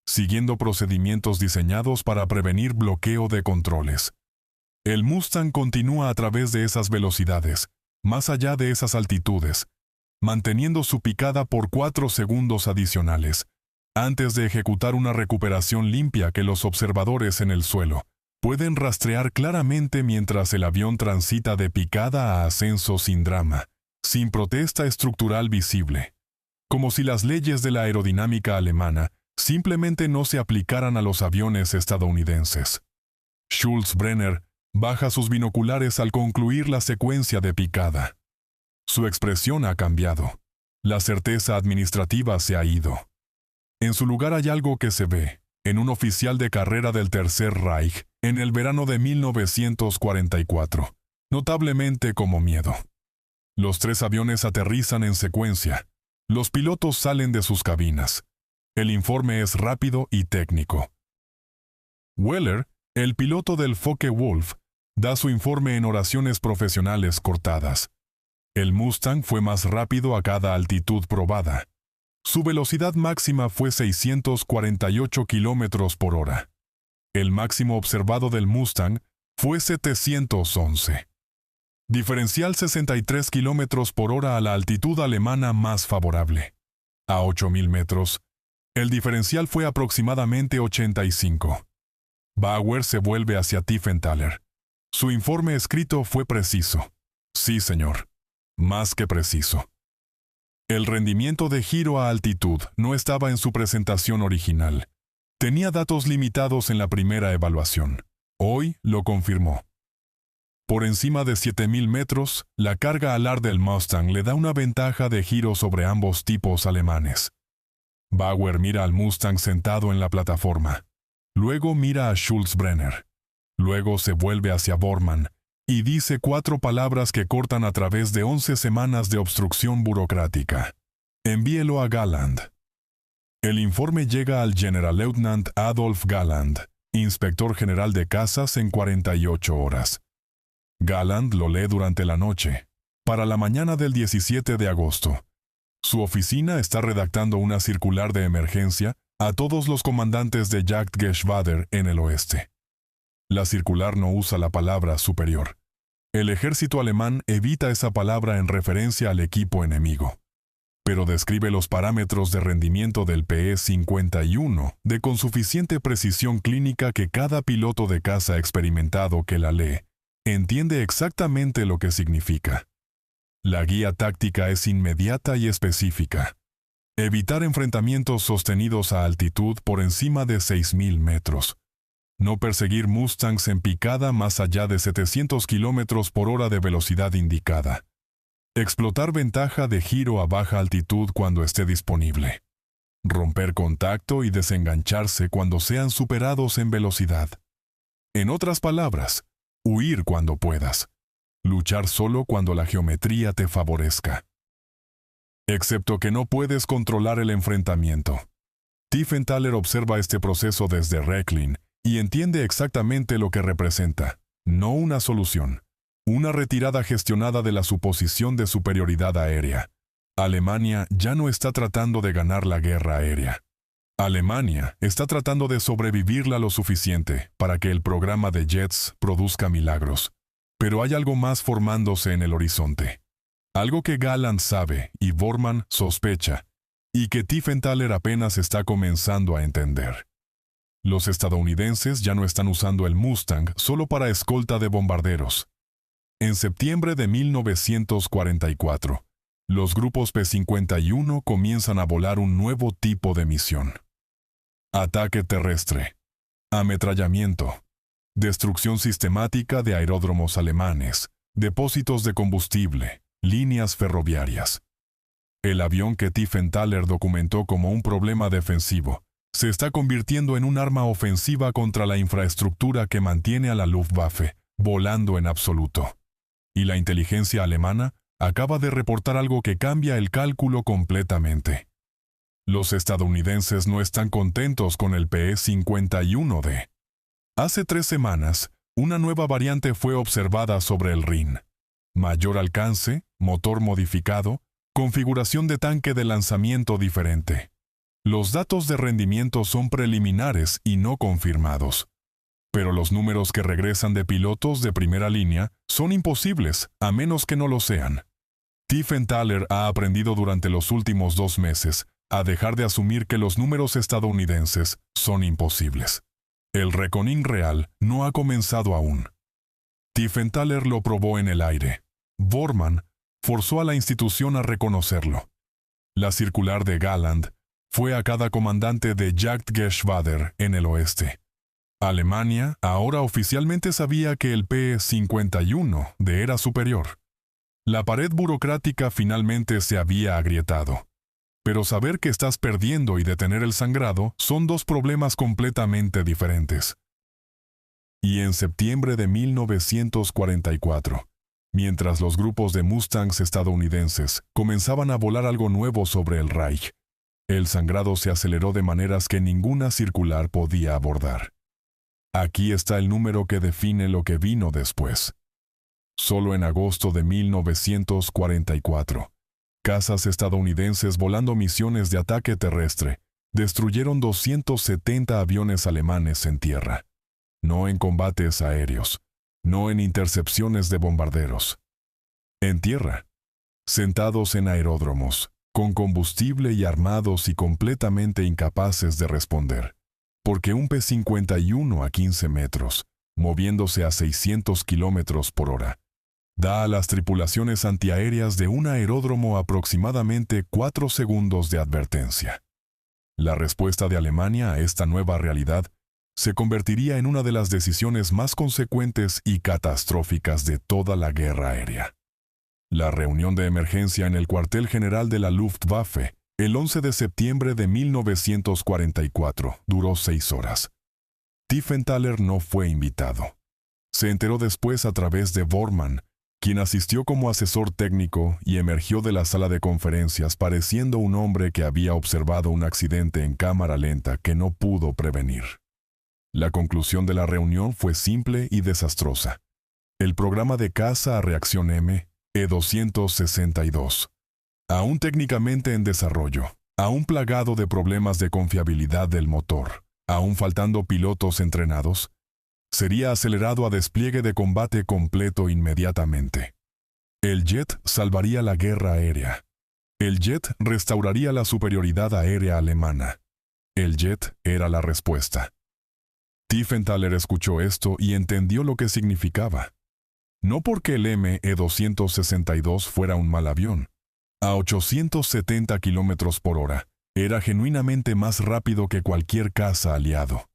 siguiendo procedimientos diseñados para prevenir bloqueo de controles. El Mustang continúa a través de esas velocidades, más allá de esas altitudes, manteniendo su picada por 4 segundos adicionales, antes de ejecutar una recuperación limpia que los observadores en el suelo pueden rastrear claramente mientras el avión transita de picada a ascenso sin drama, sin protesta estructural visible, como si las leyes de la aerodinámica alemana simplemente no se aplicaran a los aviones estadounidenses. Schulz-Brenner baja sus binoculares al concluir la secuencia de picada. Su expresión ha cambiado. La certeza administrativa se ha ido. En su lugar hay algo que se ve en un oficial de carrera del Tercer Reich en el verano de 1944, notablemente como miedo. Los 3 aviones aterrizan en secuencia. Los pilotos salen de sus cabinas. El informe es rápido y técnico. Weller, el piloto del Focke-Wulf, da su informe en oraciones profesionales cortadas. El Mustang fue más rápido a cada altitud probada. Su velocidad máxima fue 648 kilómetros por hora. El máximo observado del Mustang fue 711. Diferencial 63 kilómetros por hora a la altitud alemana más favorable. A 8.000 metros, el diferencial fue aproximadamente 85. Bauer se vuelve hacia Tiefenthaler. Su informe escrito fue preciso. Sí, señor. Más que preciso. El rendimiento de giro a altitud no estaba en su presentación original. Tenía datos limitados en la primera evaluación. Hoy lo confirmó. Por encima de 7.000 metros, la carga alar del Mustang le da una ventaja de giro sobre ambos tipos alemanes. Bauer mira al Mustang sentado en la plataforma. Luego mira a Schulz-Brenner. Luego se vuelve hacia Bormann y dice 4 palabras que cortan a través de 11 semanas de obstrucción burocrática. Envíelo a Galland. El informe llega al Generalleutnant Adolf Galland, inspector general de casas, en 48 horas. Galland lo lee durante la noche, para la mañana del 17 de agosto. Su oficina está redactando una circular de emergencia a todos los comandantes de Jagdgeschwader en el oeste. La circular no usa la palabra superior. El ejército alemán evita esa palabra en referencia al equipo enemigo, pero describe los parámetros de rendimiento del PE-51 con suficiente precisión clínica que cada piloto de caza experimentado que la lee entiende exactamente lo que significa. La guía táctica es inmediata y específica. Evitar enfrentamientos sostenidos a altitud por encima de 6.000 metros. No perseguir Mustangs en picada más allá de 700 kilómetros por hora de velocidad indicada. Explotar ventaja de giro a baja altitud cuando esté disponible. Romper contacto y desengancharse cuando sean superados en velocidad. En otras palabras, huir cuando puedas. Luchar solo cuando la geometría te favorezca. Excepto que no puedes controlar el enfrentamiento. Tiefenthaler observa este proceso desde Rechlin y entiende exactamente lo que representa, no una solución, una retirada gestionada de la suposición de superioridad aérea. Alemania ya no está tratando de ganar la guerra aérea. Alemania está tratando de sobrevivirla lo suficiente para que el programa de jets produzca milagros. Pero hay algo más formándose en el horizonte. Algo que Galland sabe y Bormann sospecha, y que Tiefenthaler apenas está comenzando a entender. Los estadounidenses ya no están usando el Mustang solo para escolta de bombarderos. En septiembre de 1944, los grupos P-51 comienzan a volar un nuevo tipo de misión. Ataque terrestre, ametrallamiento, destrucción sistemática de aeródromos alemanes, depósitos de combustible, líneas ferroviarias. El avión que Tiefenthaler documentó como un problema defensivo se está convirtiendo en un arma ofensiva contra la infraestructura que mantiene a la Luftwaffe volando en absoluto. Y la inteligencia alemana acaba de reportar algo que cambia el cálculo completamente. Los estadounidenses no están contentos con el P-51D. Hace 3 semanas, una nueva variante fue observada sobre el Rin. Mayor alcance, motor modificado, configuración de tanque de lanzamiento diferente. Los datos de rendimiento son preliminares y no confirmados. Pero los números que regresan de pilotos de primera línea son imposibles, a menos que no lo sean. Tiefenthaler ha aprendido durante los últimos 2 meses a dejar de asumir que los números estadounidenses son imposibles. El reckoning real no ha comenzado aún. Tiefenthaler lo probó en el aire. Bormann forzó a la institución a reconocerlo. La circular de Galland fue a cada comandante de Jagdgeschwader en el oeste. Alemania ahora oficialmente sabía que el P-51D era superior. La pared burocrática finalmente se había agrietado. Pero saber que estás perdiendo y detener el sangrado son 2 problemas completamente diferentes. Y en septiembre de 1944, mientras los grupos de Mustangs estadounidenses comenzaban a volar algo nuevo sobre el Reich, el sangrado se aceleró de maneras que ninguna circular podía abordar. Aquí está el número que define lo que vino después. Solo en agosto de 1944, cazas estadounidenses volando misiones de ataque terrestre destruyeron 270 aviones alemanes en tierra. No en combates aéreos, no en intercepciones de bombarderos. En tierra, sentados en aeródromos, con combustible y armados y completamente incapaces de responder. Porque un P-51 a 15 metros, moviéndose a 600 kilómetros por hora, da a las tripulaciones antiaéreas de un aeródromo aproximadamente 4 segundos de advertencia. La respuesta de Alemania a esta nueva realidad se convertiría en una de las decisiones más consecuentes y catastróficas de toda la guerra aérea. La reunión de emergencia en el cuartel general de la Luftwaffe, el 11 de septiembre de 1944, duró 6 horas. Tiefenthaler no fue invitado. Se enteró después a través de Bormann, quien asistió como asesor técnico y emergió de la sala de conferencias pareciendo un hombre que había observado un accidente en cámara lenta que no pudo prevenir. La conclusión de la reunión fue simple y desastrosa. El programa de caza a reacción M, E-262, aún técnicamente en desarrollo, aún plagado de problemas de confiabilidad del motor, aún faltando pilotos entrenados, sería acelerado a despliegue de combate completo inmediatamente. El jet salvaría la guerra aérea. El jet restauraría la superioridad aérea alemana. El jet era la respuesta. Tiefenthaler escuchó esto y entendió lo que significaba. No porque el ME-262 fuera un mal avión. A 870 kilómetros por hora, era genuinamente más rápido que cualquier caza aliado.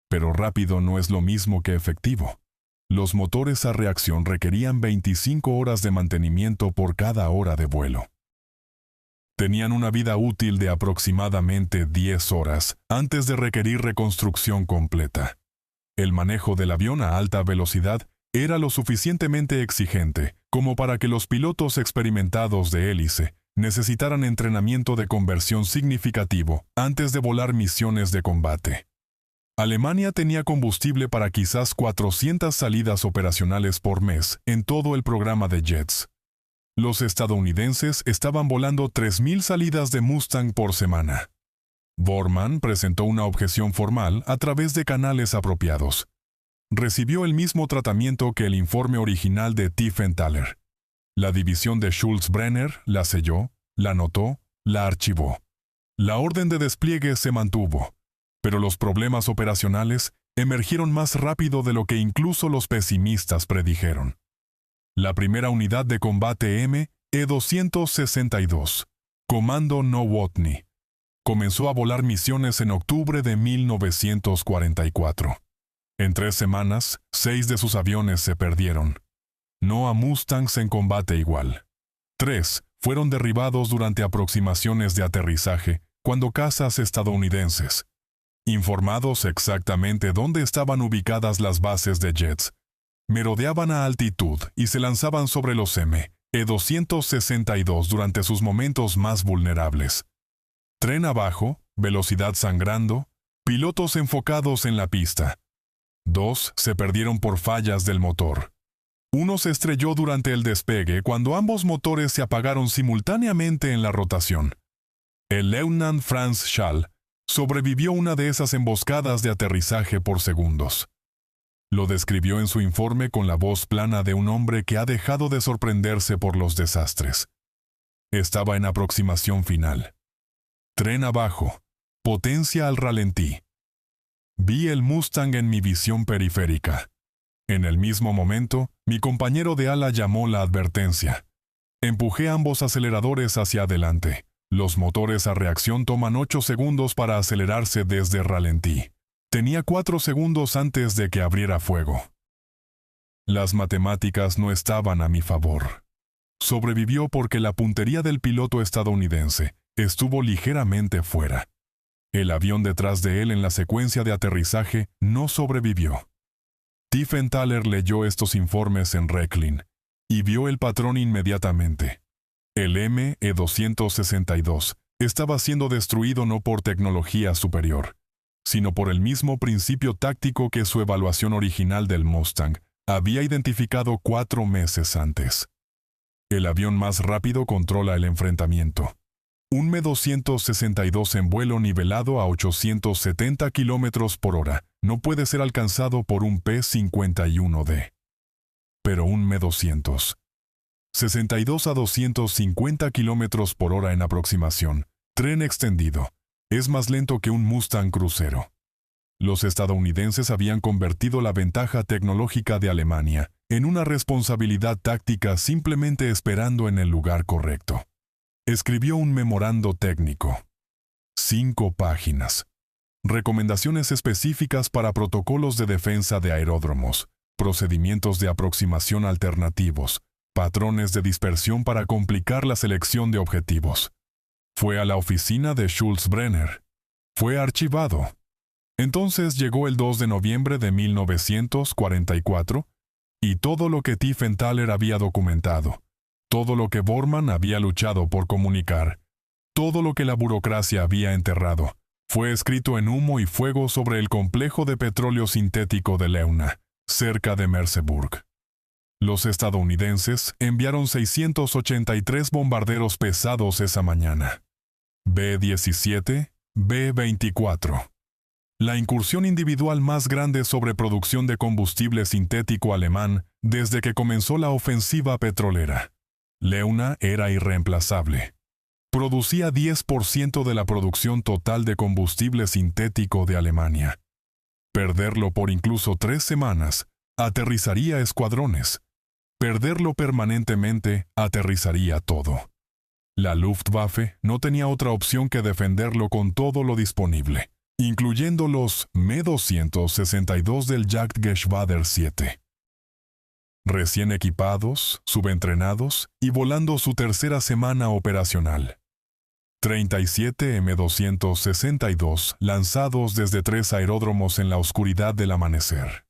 Pero rápido no es lo mismo que efectivo. Los motores a reacción requerían 25 horas de mantenimiento por cada hora de vuelo. Tenían una vida útil de aproximadamente 10 horas antes de requerir reconstrucción completa. El manejo del avión a alta velocidad era lo suficientemente exigente como para que los pilotos experimentados de hélice necesitaran entrenamiento de conversión significativo antes de volar misiones de combate. Alemania tenía combustible para quizás 400 salidas operacionales por mes en todo el programa de jets. Los estadounidenses estaban volando 3.000 salidas de Mustang por semana. Bormann presentó una objeción formal a través de canales apropiados. Recibió el mismo tratamiento que el informe original de Tiefenthaler. La división de Schultz-Brenner la selló, la anotó, la archivó. La orden de despliegue se mantuvo, pero los problemas operacionales emergieron más rápido de lo que incluso los pesimistas predijeron. La primera unidad de combate E-262, Comando Nowotny, comenzó a volar misiones en octubre de 1944. En 3 semanas, 6 de sus aviones se perdieron. No a Mustangs en combate igual. 3 fueron derribados durante aproximaciones de aterrizaje cuando cazas estadounidenses, informados exactamente dónde estaban ubicadas las bases de jets, merodeaban a altitud y se lanzaban sobre los E-262 durante sus momentos más vulnerables. Tren abajo, velocidad sangrando, pilotos enfocados en la pista. 2 se perdieron por fallas del motor. 1 se estrelló durante el despegue cuando ambos motores se apagaron simultáneamente en la rotación. El Leutnant Franz Schall sobrevivió una de esas emboscadas de aterrizaje por segundos. Lo describió en su informe con la voz plana de un hombre que ha dejado de sorprenderse por los desastres. Estaba en aproximación final. Tren abajo, potencia al ralentí. Vi el Mustang en mi visión periférica. En el mismo momento, mi compañero de ala llamó la advertencia. Empujé ambos aceleradores hacia adelante. Los motores a reacción toman 8 segundos para acelerarse desde ralentí. Tenía 4 segundos antes de que abriera fuego. Las matemáticas no estaban a mi favor. Sobrevivió porque la puntería del piloto estadounidense estuvo ligeramente fuera. El avión detrás de él en la secuencia de aterrizaje no sobrevivió. Tiefenthaler leyó estos informes en Rechlin y vio el patrón inmediatamente. El ME-262 estaba siendo destruido no por tecnología superior, sino por el mismo principio táctico que su evaluación original del Mustang había identificado 4 meses antes. El avión más rápido controla el enfrentamiento. Un ME-262 en vuelo nivelado a 870 km por hora no puede ser alcanzado por un P-51D. Pero un ME-200, 62 a 250 km por hora en aproximación, tren extendido, es más lento que un Mustang crucero. Los estadounidenses habían convertido la ventaja tecnológica de Alemania en una responsabilidad táctica simplemente esperando en el lugar correcto. Escribió un memorando técnico. 5 páginas. Recomendaciones específicas para protocolos de defensa de aeródromos, procedimientos de aproximación alternativos, patrones de dispersión para complicar la selección de objetivos. Fue a la oficina de Schultz-Brenner. Fue archivado. Entonces llegó el 2 de noviembre de 1944 y todo lo que Tiefenthaler había documentado, todo lo que Bormann había luchado por comunicar, todo lo que la burocracia había enterrado, fue escrito en humo y fuego sobre el complejo de petróleo sintético de Leuna, cerca de Merseburg. Los estadounidenses enviaron 683 bombarderos pesados esa mañana. B-17, B-24. La incursión individual más grande sobre producción de combustible sintético alemán desde que comenzó la ofensiva petrolera. Leuna era irreemplazable. Producía 10% de la producción total de combustible sintético de Alemania. Perderlo por incluso 3 semanas aterrizaría escuadrones. Perderlo permanentemente aterrizaría todo. La Luftwaffe no tenía otra opción que defenderlo con todo lo disponible, incluyendo los Me-262 del Jagdgeschwader 7. Recién equipados, subentrenados y volando su tercera semana operacional. 37 M-262 lanzados desde 3 aeródromos en la oscuridad del amanecer.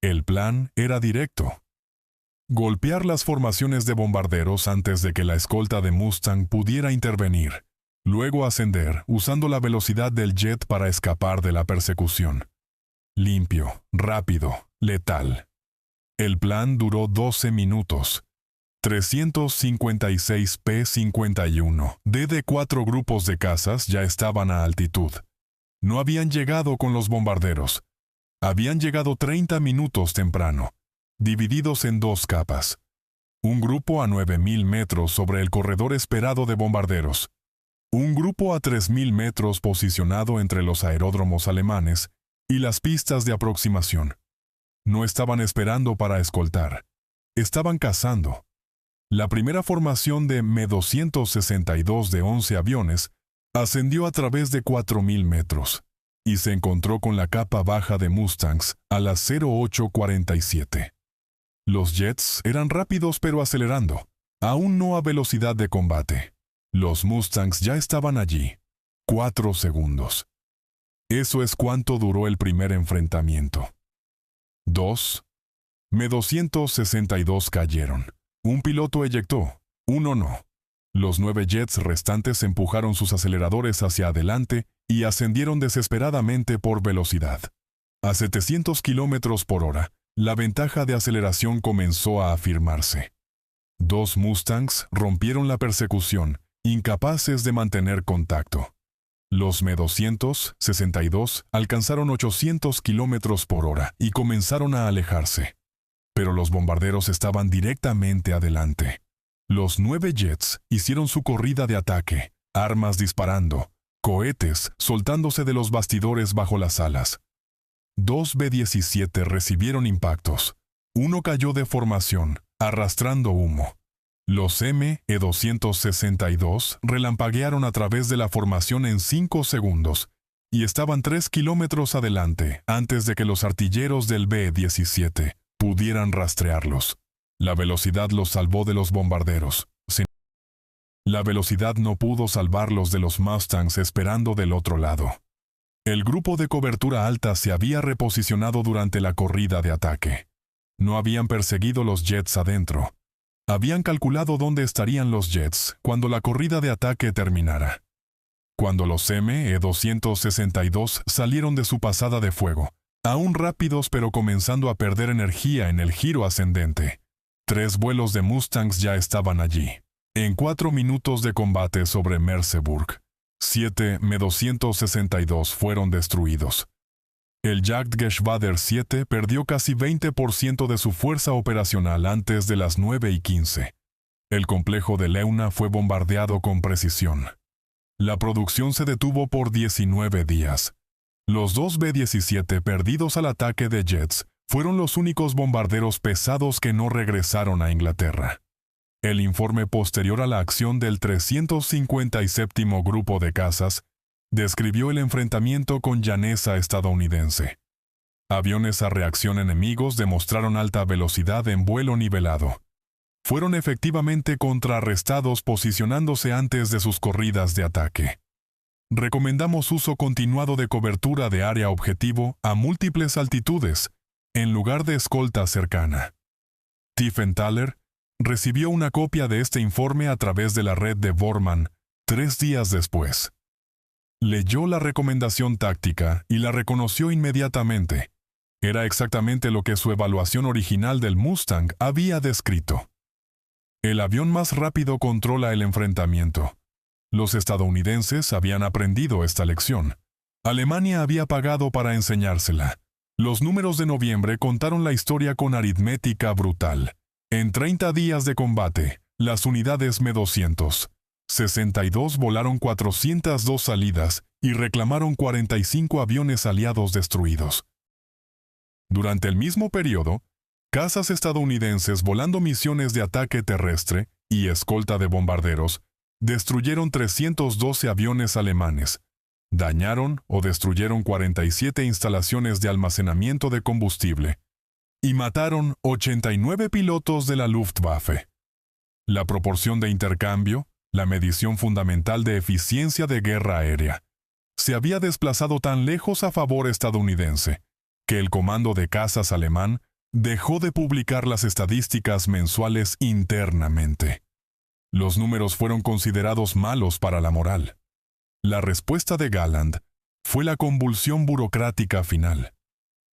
El plan era directo. Golpear las formaciones de bombarderos antes de que la escolta de Mustang pudiera intervenir, luego ascender usando la velocidad del jet para escapar de la persecución. Limpio, rápido, letal. El plan duró 12 minutos. 356 P-51 de 4 grupos de cazas ya estaban a altitud, No habían llegado con los bombarderos. Habían llegado 30 minutos temprano, divididos en dos capas. Un grupo a 9.000 metros sobre el corredor esperado de bombarderos. Un grupo a 3.000 metros posicionado entre los aeródromos alemanes y las pistas de aproximación. No estaban esperando para escoltar. Estaban cazando. La primera formación de Me-262 de 11 aviones ascendió a través de 4.000 metros y se encontró con la capa baja de Mustangs a las 08:47. Los jets eran rápidos pero acelerando, aún no a velocidad de combate. Los Mustangs ya estaban allí. 4 segundos. Eso es cuánto duró el primer enfrentamiento. 2. Me-262 cayeron. Un piloto eyectó, uno no. Los 9 jets restantes empujaron sus aceleradores hacia adelante y ascendieron desesperadamente por velocidad. A 700 kilómetros por hora, la ventaja de aceleración comenzó a afirmarse. 2 Mustangs rompieron la persecución, incapaces de mantener contacto. Los Me-262 alcanzaron 800 kilómetros por hora y comenzaron a alejarse. Pero los bombarderos estaban directamente adelante. Los 9 jets hicieron su corrida de ataque, armas disparando, cohetes soltándose de los bastidores bajo las alas. 2 B-17 recibieron impactos. Uno cayó de formación, arrastrando humo. Los Me-262 relampaguearon a través de la formación en 5 segundos y estaban 3 kilómetros adelante antes de que los artilleros del B-17 pudieran rastrearlos. La velocidad los salvó de los bombarderos. La velocidad no pudo salvarlos de los Mustangs esperando del otro lado. El grupo de cobertura alta se había reposicionado durante la corrida de ataque. No habían perseguido los jets adentro. Habían calculado dónde estarían los jets cuando la corrida de ataque terminara. Cuando los Me-262 salieron de su pasada de fuego, aún rápidos pero comenzando a perder energía en el giro ascendente, 3 vuelos de Mustangs ya estaban allí. En 4 minutos de combate sobre Merseburg, 7 Me-262 fueron destruidos. El Jagdgeschwader 7 perdió casi 20% de su fuerza operacional antes de las 9:15. El complejo de Leuna fue bombardeado con precisión. La producción se detuvo por 19 días. Los 2 B-17 perdidos al ataque de jets fueron los únicos bombarderos pesados que no regresaron a Inglaterra. El informe posterior a la acción del 357º Grupo de Cazas describió el enfrentamiento con llaneza estadounidense. Aviones a reacción enemigos demostraron alta velocidad en vuelo nivelado. Fueron efectivamente contrarrestados posicionándose antes de sus corridas de ataque. Recomendamos uso continuado de cobertura de área objetivo a múltiples altitudes, en lugar de escolta cercana. Tiefenthaler recibió una copia de este informe a través de la red de Bormann 3 días después. Leyó la recomendación táctica y la reconoció inmediatamente. Era exactamente lo que su evaluación original del Mustang había descrito. El avión más rápido controla el enfrentamiento. Los estadounidenses habían aprendido esta lección. Alemania había pagado para enseñársela. Los números de noviembre contaron la historia con aritmética brutal. En 30 días de combate, las unidades Me-262 volaron 402 salidas y reclamaron 45 aviones aliados destruidos. Durante el mismo periodo, cazas estadounidenses volando misiones de ataque terrestre y escolta de bombarderos destruyeron 312 aviones alemanes, dañaron o destruyeron 47 instalaciones de almacenamiento de combustible y mataron 89 pilotos de la Luftwaffe. La proporción de intercambio, la medición fundamental de eficiencia de guerra aérea, se había desplazado tan lejos a favor estadounidense que el comando de cazas alemán dejó de publicar las estadísticas mensuales internamente. Los números fueron considerados malos para la moral. La respuesta de Galland fue la convulsión burocrática final.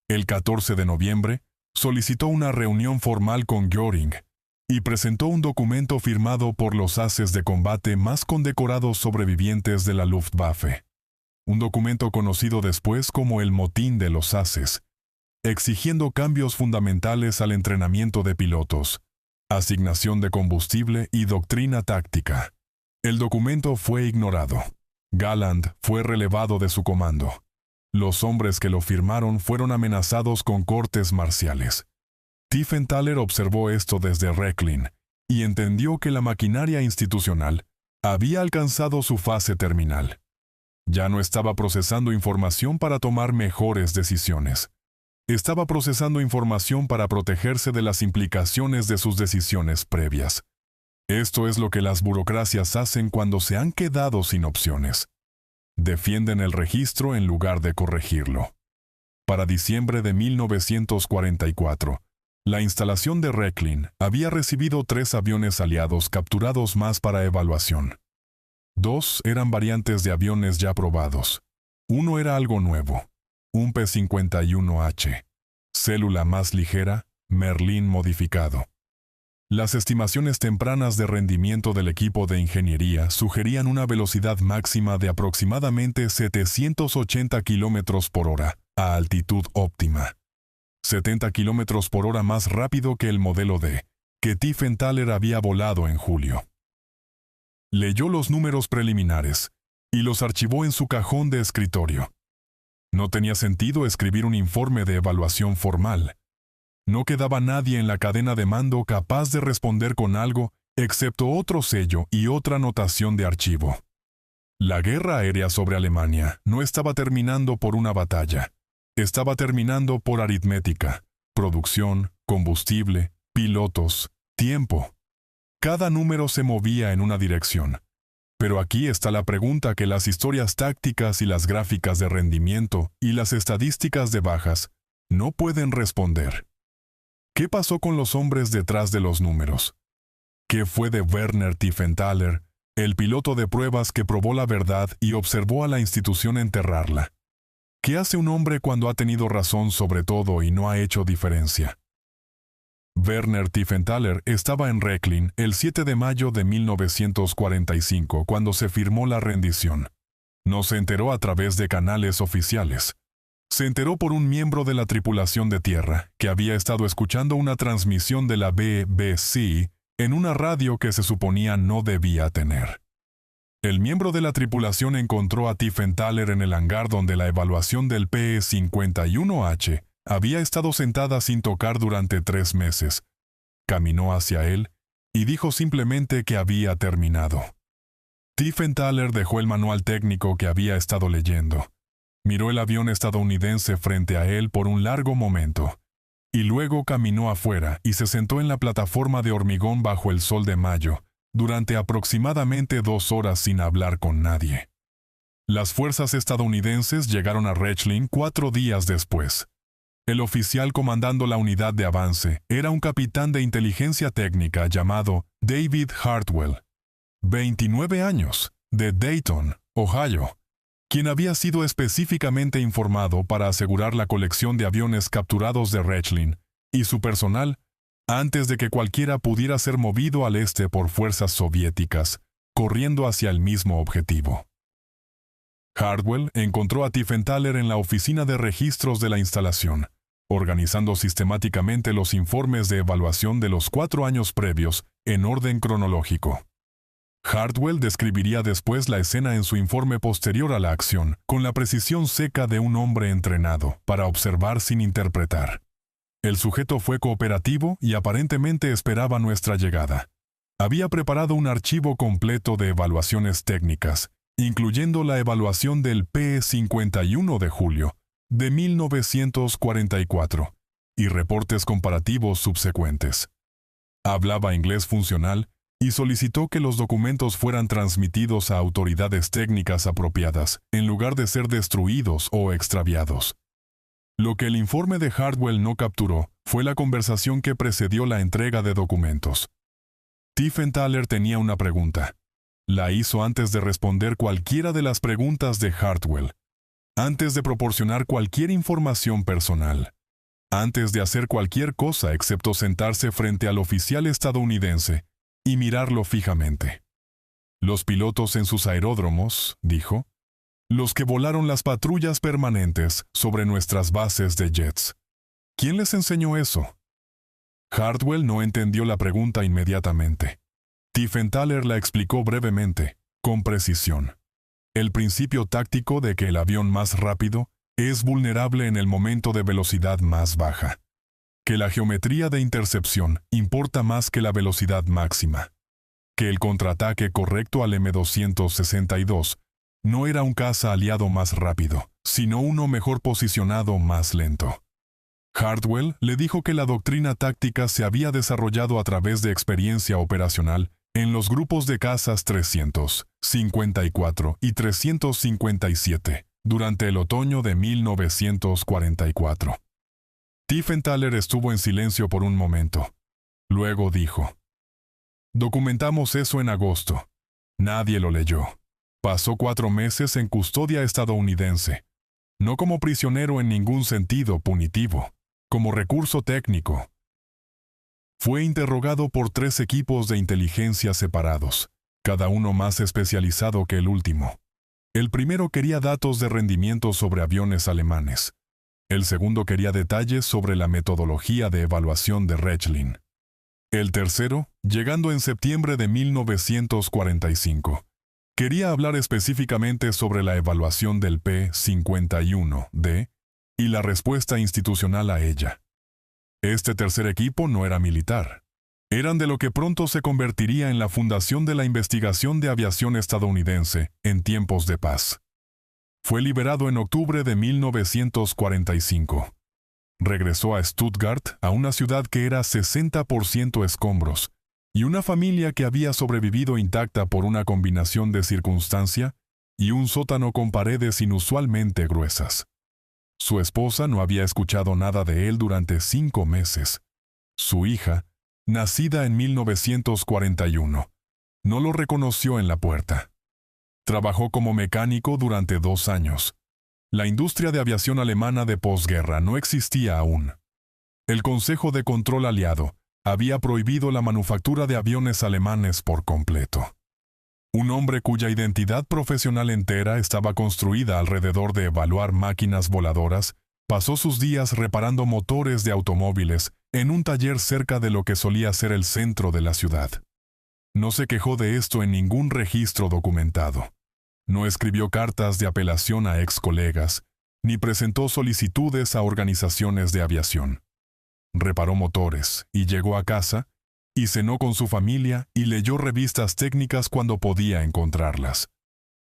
El 14 de noviembre, solicitó una reunión formal con Göring y presentó un documento firmado por los ases de combate más condecorados sobrevivientes de la Luftwaffe. un documento conocido después como el Motín de los Haces, exigiendo cambios fundamentales al entrenamiento de pilotos, asignación de combustible y doctrina táctica. El documento fue ignorado. Galland fue relevado de su comando. Los hombres que lo firmaron fueron amenazados con cortes marciales. Tiefenthaler observó esto desde Rechlin y entendió que la maquinaria institucional había alcanzado su fase terminal. Ya no estaba procesando información para tomar mejores decisiones. Estaba procesando información para protegerse de las implicaciones de sus decisiones previas. Esto es lo que las burocracias hacen cuando se han quedado sin opciones. Defienden el registro en lugar de corregirlo. Para diciembre de 1944, la instalación de Rechlin había recibido 3 aviones aliados capturados más para evaluación. 2 eran variantes de aviones ya probados. Uno era algo nuevo, un P-51H, célula más ligera, Merlin modificado. Las estimaciones tempranas de rendimiento del equipo de ingeniería sugerían una velocidad máxima de aproximadamente 780 km por hora, a altitud óptima. 70 km por hora más rápido que el modelo D, que Tiefenthaler había volado en julio. Leyó los números preliminares y los archivó en su cajón de escritorio. No tenía sentido escribir un informe de evaluación formal. No quedaba nadie en la cadena de mando capaz de responder con algo excepto otro sello y otra anotación de archivo. La guerra aérea sobre Alemania no estaba terminando por una batalla. Estaba terminando por aritmética, producción, combustible, pilotos, tiempo. Cada número se movía en una dirección. Pero aquí está la pregunta que las historias tácticas y las gráficas de rendimiento y las estadísticas de bajas no pueden responder. ¿Qué pasó con los hombres detrás de los números? ¿Qué fue de Werner Tiefenthaler, el piloto de pruebas que probó la verdad y observó a la institución enterrarla? ¿Qué hace un hombre cuando ha tenido razón sobre todo y no ha hecho diferencia? Werner Tiefenthaler estaba en Rechlin el 7 de mayo de 1945 cuando se firmó la rendición. No se enteró a través de canales oficiales. Se enteró por un miembro de la tripulación de tierra que había estado escuchando una transmisión de la BBC en una radio que se suponía no debía tener. El miembro de la tripulación encontró a Tiefenthaler en el hangar donde la evaluación del P-51H había estado sentada sin tocar durante 3 meses. Caminó hacia él y dijo simplemente que había terminado. Tiefenthaler dejó el manual técnico que había estado leyendo. Miró el avión estadounidense frente a él por un largo momento, y luego caminó afuera y se sentó en la plataforma de hormigón bajo el sol de mayo, durante aproximadamente 2 horas sin hablar con nadie. Las fuerzas estadounidenses llegaron a Rechlin 4 días después. El oficial comandando la unidad de avance era un capitán de inteligencia técnica llamado David Hartwell, 29 años, de Dayton, Ohio, quien había sido específicamente informado para asegurar la colección de aviones capturados de Rechlin y su personal antes de que cualquiera pudiera ser movido al este por fuerzas soviéticas, corriendo hacia el mismo objetivo. Hartwell encontró a Tiefenthaler en la oficina de registros de la instalación, organizando sistemáticamente los informes de evaluación de los 4 años previos en orden cronológico. Hartwell describiría después la escena en su informe posterior a la acción, con la precisión seca de un hombre entrenado para observar sin interpretar. El sujeto fue cooperativo y aparentemente esperaba nuestra llegada. Había preparado un archivo completo de evaluaciones técnicas, incluyendo la evaluación del P-51 de julio de 1944 y reportes comparativos subsecuentes. Hablaba inglés funcional y solicitó que los documentos fueran transmitidos a autoridades técnicas apropiadas, en lugar de ser destruidos o extraviados. Lo que el informe de Hartwell no capturó fue la conversación que precedió la entrega de documentos. Tiefenthaler tenía una pregunta. La hizo antes de responder cualquiera de las preguntas de Hartwell, antes de proporcionar cualquier información personal, antes de hacer cualquier cosa excepto sentarse frente al oficial estadounidense y mirarlo fijamente. Los pilotos en sus aeródromos, dijo, los que volaron las patrullas permanentes sobre nuestras bases de jets. ¿Quién les enseñó eso? Hartwell no entendió la pregunta inmediatamente. Tiefenthaler la explicó brevemente, con precisión. El principio táctico de que el avión más rápido es vulnerable en el momento de velocidad más baja. Que la geometría de intercepción importa más que la velocidad máxima. Que el contraataque correcto al M-262 no era un caza aliado más rápido, sino uno mejor posicionado más lento. Hartwell le dijo que la doctrina táctica se había desarrollado a través de experiencia operacional en los grupos de cazas 354 y 357 durante el otoño de 1944. Tiefenthaler estuvo en silencio por un momento. Luego dijo: «Documentamos eso en agosto. Nadie lo leyó. Pasó 4 meses en custodia estadounidense, no como prisionero en ningún sentido punitivo, como recurso técnico. Fue interrogado por 3 equipos de inteligencia separados, cada uno más especializado que el último. El primero quería datos de rendimiento sobre aviones alemanes. El segundo quería detalles sobre la metodología de evaluación de Rechlin. El tercero, llegando en septiembre de 1945, quería hablar específicamente sobre la evaluación del P-51D y la respuesta institucional a ella. Este tercer equipo no era militar. Eran de lo que pronto se convertiría en la fundación de la investigación de aviación estadounidense en tiempos de paz. Fue liberado en octubre de 1945. Regresó a Stuttgart, a una ciudad que era 60% escombros, y una familia que había sobrevivido intacta por una combinación de circunstancia y un sótano con paredes inusualmente gruesas. Su esposa no había escuchado nada de él durante 5 meses. Su hija, nacida en 1941, no lo reconoció en la puerta. Trabajó como mecánico durante 2 años. La industria de aviación alemana de posguerra no existía aún. El Consejo de Control Aliado había prohibido la manufactura de aviones alemanes por completo. Un hombre cuya identidad profesional entera estaba construida alrededor de evaluar máquinas voladoras, pasó sus días reparando motores de automóviles en un taller cerca de lo que solía ser el centro de la ciudad. No se quejó de esto en ningún registro documentado. No escribió cartas de apelación a ex colegas, ni presentó solicitudes a organizaciones de aviación. Reparó motores y llegó a casa, y cenó con su familia y leyó revistas técnicas cuando podía encontrarlas.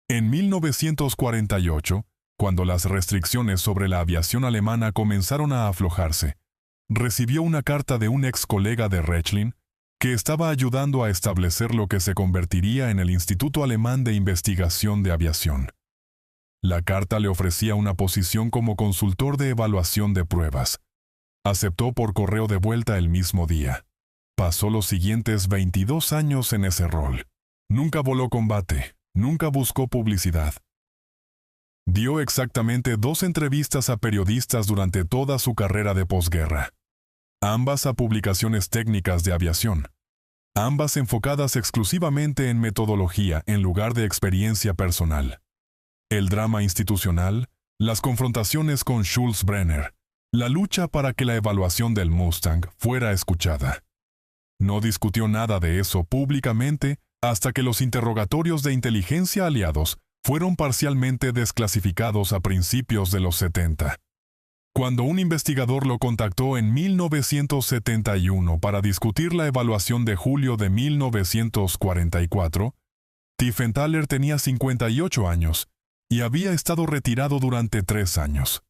En 1948, cuando las restricciones sobre la aviación alemana comenzaron a aflojarse, recibió una carta de un ex colega de Rechlin que estaba ayudando a establecer lo que se convertiría en el Instituto Alemán de Investigación de Aviación. La carta le ofrecía una posición como consultor de evaluación de pruebas. Aceptó por correo de vuelta el mismo día. Pasó los siguientes 22 años en ese rol. Nunca voló combate, nunca buscó publicidad. Dio exactamente 2 entrevistas a periodistas durante toda su carrera de posguerra. Ambas a publicaciones técnicas de aviación. Ambas enfocadas exclusivamente en metodología en lugar de experiencia personal. El drama institucional, las confrontaciones con Schulz Brenner, la lucha para que la evaluación del Mustang fuera escuchada. No discutió nada de eso públicamente hasta que los interrogatorios de inteligencia aliados fueron parcialmente desclasificados a principios de los 70. Cuando un investigador lo contactó en 1971 para discutir la evaluación de julio de 1944, Tiefenthaler tenía 58 años y había estado retirado durante 3 años.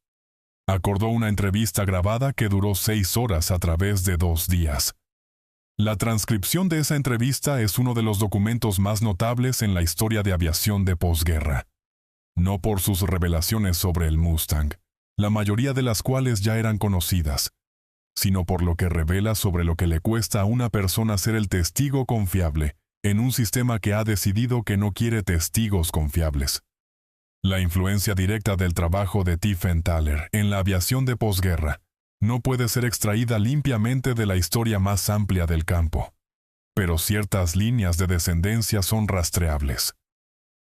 Acordó una entrevista grabada que duró 6 horas a través de 2 días. La transcripción de esa entrevista es uno de los documentos más notables en la historia de aviación de posguerra. No por sus revelaciones sobre el Mustang, la mayoría de las cuales ya eran conocidas, sino por lo que revela sobre lo que le cuesta a una persona ser el testigo confiable en un sistema que ha decidido que no quiere testigos confiables. La influencia directa del trabajo de Tiefenthaler en la aviación de posguerra no puede ser extraída limpiamente de la historia más amplia del campo, pero ciertas líneas de descendencia son rastreables.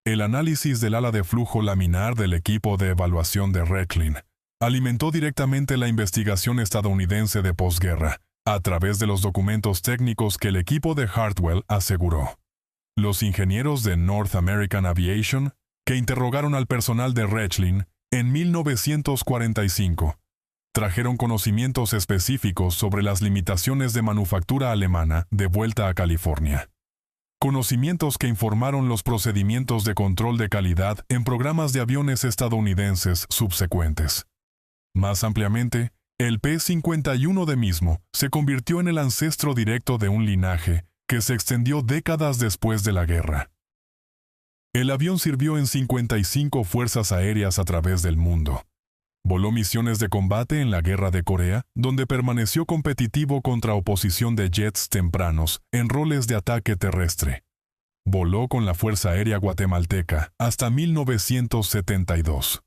El análisis del ala de flujo laminar del equipo de evaluación de Rechlin alimentó directamente la investigación estadounidense de posguerra, a través de los documentos técnicos que el equipo de Hartwell aseguró. Los ingenieros de North American Aviation, que interrogaron al personal de Rechlin en 1945, trajeron conocimientos específicos sobre las limitaciones de manufactura alemana de vuelta a California. Conocimientos que informaron los procedimientos de control de calidad en programas de aviones estadounidenses subsecuentes. Más ampliamente, el P-51 de mismo se convirtió en el ancestro directo de un linaje que se extendió décadas después de la guerra. El avión sirvió en 55 fuerzas aéreas a través del mundo. Voló misiones de combate en la Guerra de Corea, donde permaneció competitivo contra oposición de jets tempranos en roles de ataque terrestre. Voló con la Fuerza Aérea Guatemalteca hasta 1972.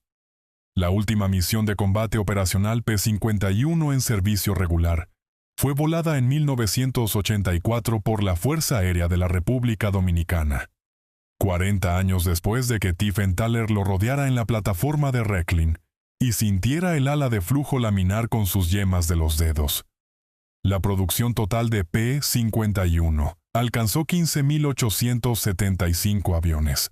La última misión de combate operacional P-51 en servicio regular fue volada en 1984 por la Fuerza Aérea de la República Dominicana. 40 años después de que Tiefenthaler lo rodeara en la plataforma de Rechlin y sintiera el ala de flujo laminar con sus yemas de los dedos. La producción total de P-51 alcanzó 15.875 aviones.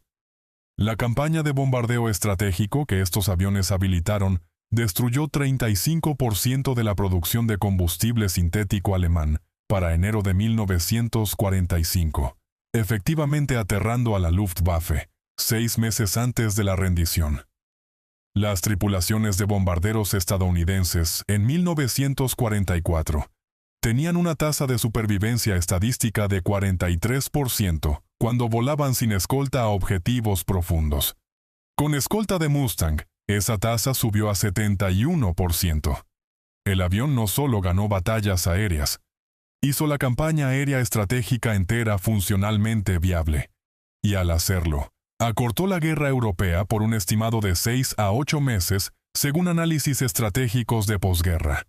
La campaña de bombardeo estratégico que estos aviones habilitaron destruyó 35% de la producción de combustible sintético alemán para enero de 1945, efectivamente aterrando a la Luftwaffe 6 meses antes de la rendición. Las tripulaciones de bombarderos estadounidenses en 1944 tenían una tasa de supervivencia estadística de 43% cuando volaban sin escolta a objetivos profundos. Con escolta de Mustang, esa tasa subió a 71%. El avión no solo ganó batallas aéreas, hizo la campaña aérea estratégica entera funcionalmente viable. Y al hacerlo, acortó la guerra europea por un estimado de 6 a 8 meses, según análisis estratégicos de posguerra.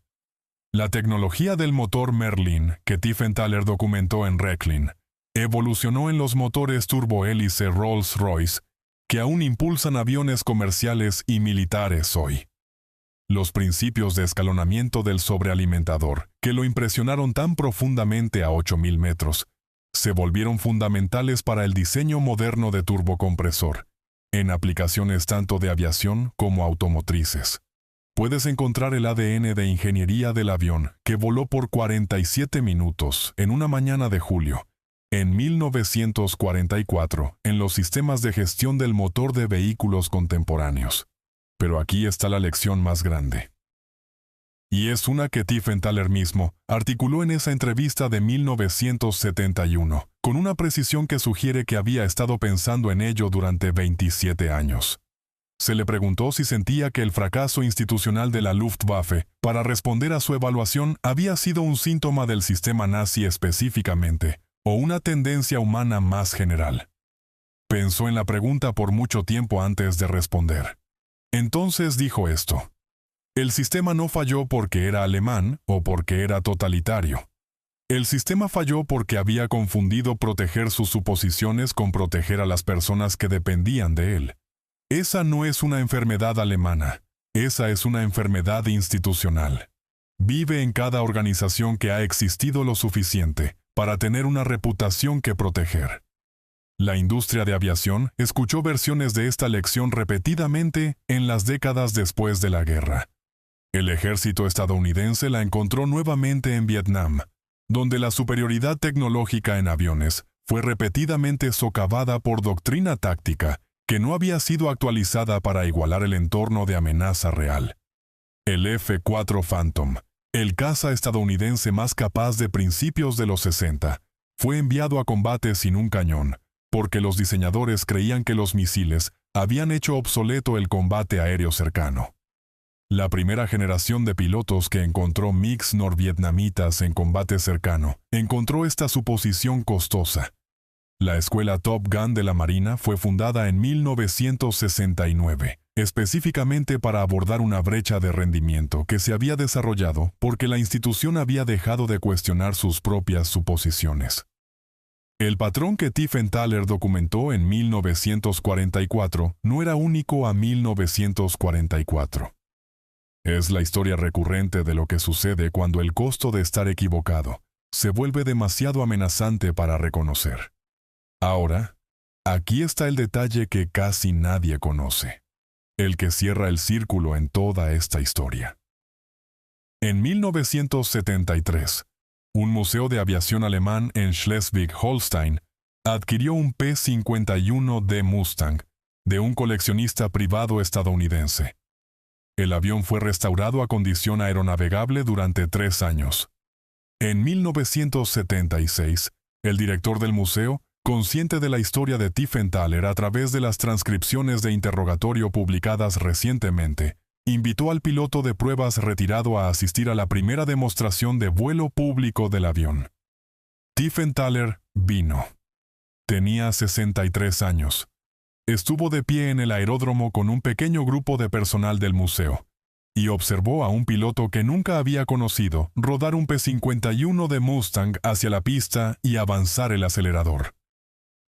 La tecnología del motor Merlin, que Tiefenthaler documentó en Rechlin, evolucionó en los motores turbohélice Rolls-Royce, que aún impulsan aviones comerciales y militares hoy. Los principios de escalonamiento del sobrealimentador, que lo impresionaron tan profundamente a 8.000 metros, se volvieron fundamentales para el diseño moderno de turbocompresor, en aplicaciones tanto de aviación como automotrices. Puedes encontrar el ADN de ingeniería del avión que voló por 47 minutos en una mañana de julio, en 1944, en los sistemas de gestión del motor de vehículos contemporáneos. Pero aquí está la lección más grande. Y es una que Tiefenthaler mismo articuló en esa entrevista de 1971, con una precisión que sugiere que había estado pensando en ello durante 27 años. Se le preguntó si sentía que el fracaso institucional de la Luftwaffe para responder a su evaluación había sido un síntoma del sistema nazi específicamente, o una tendencia humana más general. Pensó en la pregunta por mucho tiempo antes de responder. Entonces dijo esto: el sistema no falló porque era alemán o porque era totalitario. El sistema falló porque había confundido proteger sus suposiciones con proteger a las personas que dependían de él. Esa no es una enfermedad alemana, esa es una enfermedad institucional. Vive en cada organización que ha existido lo suficiente para tener una reputación que proteger. La industria de aviación escuchó versiones de esta lección repetidamente en las décadas después de la guerra. El ejército estadounidense la encontró nuevamente en Vietnam, donde la superioridad tecnológica en aviones fue repetidamente socavada por doctrina táctica que no había sido actualizada para igualar el entorno de amenaza real. El F-4 Phantom, el caza estadounidense más capaz de principios de los 60, fue enviado a combate sin un cañón, porque los diseñadores creían que los misiles habían hecho obsoleto el combate aéreo cercano. La primera generación de pilotos que encontró MiGs norvietnamitas en combate cercano encontró esta suposición costosa. La escuela Top Gun de la Marina fue fundada en 1969, específicamente para abordar una brecha de rendimiento que se había desarrollado porque la institución había dejado de cuestionar sus propias suposiciones. El patrón que Tiefenthaler documentó en 1944 no era único a 1944. Es la historia recurrente de lo que sucede cuando el costo de estar equivocado se vuelve demasiado amenazante para reconocer. Ahora, aquí está el detalle que casi nadie conoce, el que cierra el círculo en toda esta historia. En 1973, un museo de aviación alemán en Schleswig-Holstein adquirió un P-51D Mustang de un coleccionista privado estadounidense. El avión fue restaurado a condición aeronavegable durante 3 años. En 1976, el director del museo, consciente de la historia de Tiefenthaler a través de las transcripciones de interrogatorio publicadas recientemente, invitó al piloto de pruebas retirado a asistir a la primera demostración de vuelo público del avión. Tiefenthaler vino. Tenía 63 años. Estuvo de pie en el aeródromo con un pequeño grupo de personal del museo y observó a un piloto que nunca había conocido rodar un P-51 de Mustang hacia la pista y avanzar el acelerador.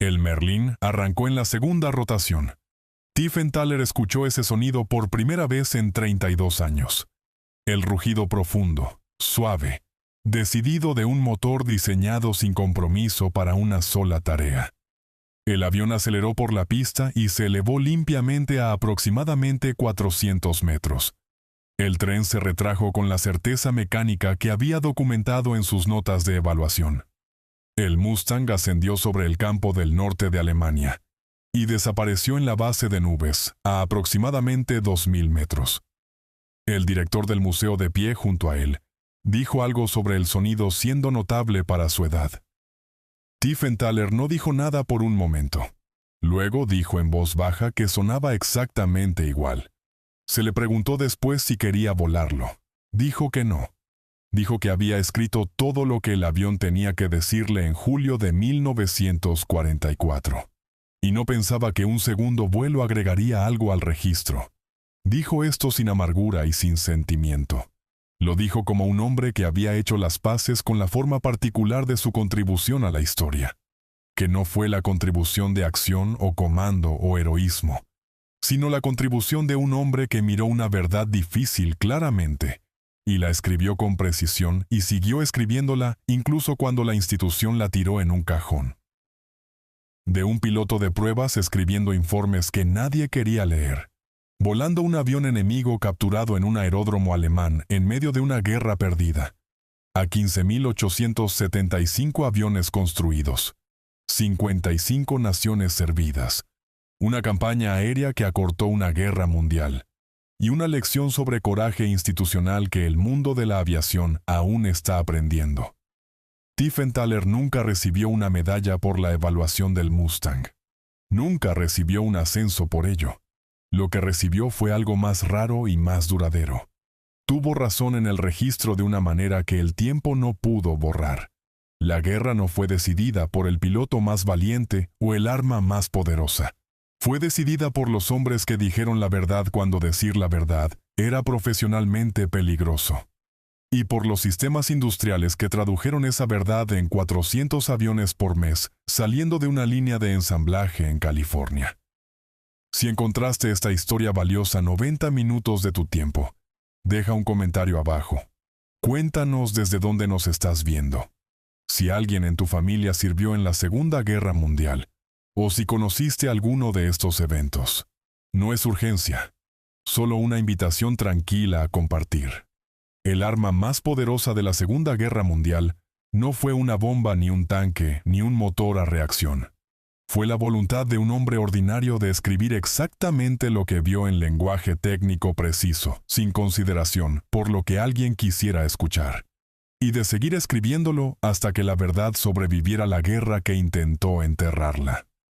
El Merlin arrancó en la segunda rotación. Tiefenthaler escuchó ese sonido por primera vez en 32 años. El rugido profundo, suave, decidido de un motor diseñado sin compromiso para una sola tarea. El avión aceleró por la pista y se elevó limpiamente a aproximadamente 400 metros. El tren se retrajo con la certeza mecánica que había documentado en sus notas de evaluación. El Mustang ascendió sobre el campo del norte de Alemania y desapareció en la base de nubes, a aproximadamente 2000 metros. El director del museo, de pie junto a él, dijo algo sobre el sonido siendo notable para su edad. Tiefenthaler no dijo nada por un momento. Luego dijo en voz baja que sonaba exactamente igual. Se le preguntó después si quería volarlo. Dijo que no. Dijo que había escrito todo lo que el avión tenía que decirle en julio de 1944. Y no pensaba que un segundo vuelo agregaría algo al registro. Dijo esto sin amargura y sin sentimiento. Lo dijo como un hombre que había hecho las paces con la forma particular de su contribución a la historia, que no fue la contribución de acción o comando o heroísmo, sino la contribución de un hombre que miró una verdad difícil claramente, y la escribió con precisión y siguió escribiéndola incluso cuando la institución la tiró en un cajón. De un piloto de pruebas escribiendo informes que nadie quería leer, volando un avión enemigo capturado en un aeródromo alemán en medio de una guerra perdida, a 15.875 aviones construidos, 55 naciones servidas, una campaña aérea que acortó una guerra mundial, y una lección sobre coraje institucional que el mundo de la aviación aún está aprendiendo. Tiefenthaler nunca recibió una medalla por la evaluación del Mustang. Nunca recibió un ascenso por ello. Lo que recibió fue algo más raro y más duradero. Tuvo razón en el registro de una manera que el tiempo no pudo borrar. La guerra no fue decidida por el piloto más valiente o el arma más poderosa. Fue decidida por los hombres que dijeron la verdad cuando decir la verdad era profesionalmente peligroso. Y por los sistemas industriales que tradujeron esa verdad en 400 aviones por mes, saliendo de una línea de ensamblaje en California. Si encontraste esta historia valiosa 90 minutos de tu tiempo, deja un comentario abajo. Cuéntanos desde dónde nos estás viendo. Si alguien en tu familia sirvió en la Segunda Guerra Mundial, o si conociste alguno de estos eventos. No es urgencia, solo una invitación tranquila a compartir. El arma más poderosa de la Segunda Guerra Mundial no fue una bomba ni un tanque ni un motor a reacción. Fue la voluntad de un hombre ordinario de escribir exactamente lo que vio en lenguaje técnico preciso, sin consideración por lo que alguien quisiera escuchar, y de seguir escribiéndolo hasta que la verdad sobreviviera a la guerra que intentó enterrarla.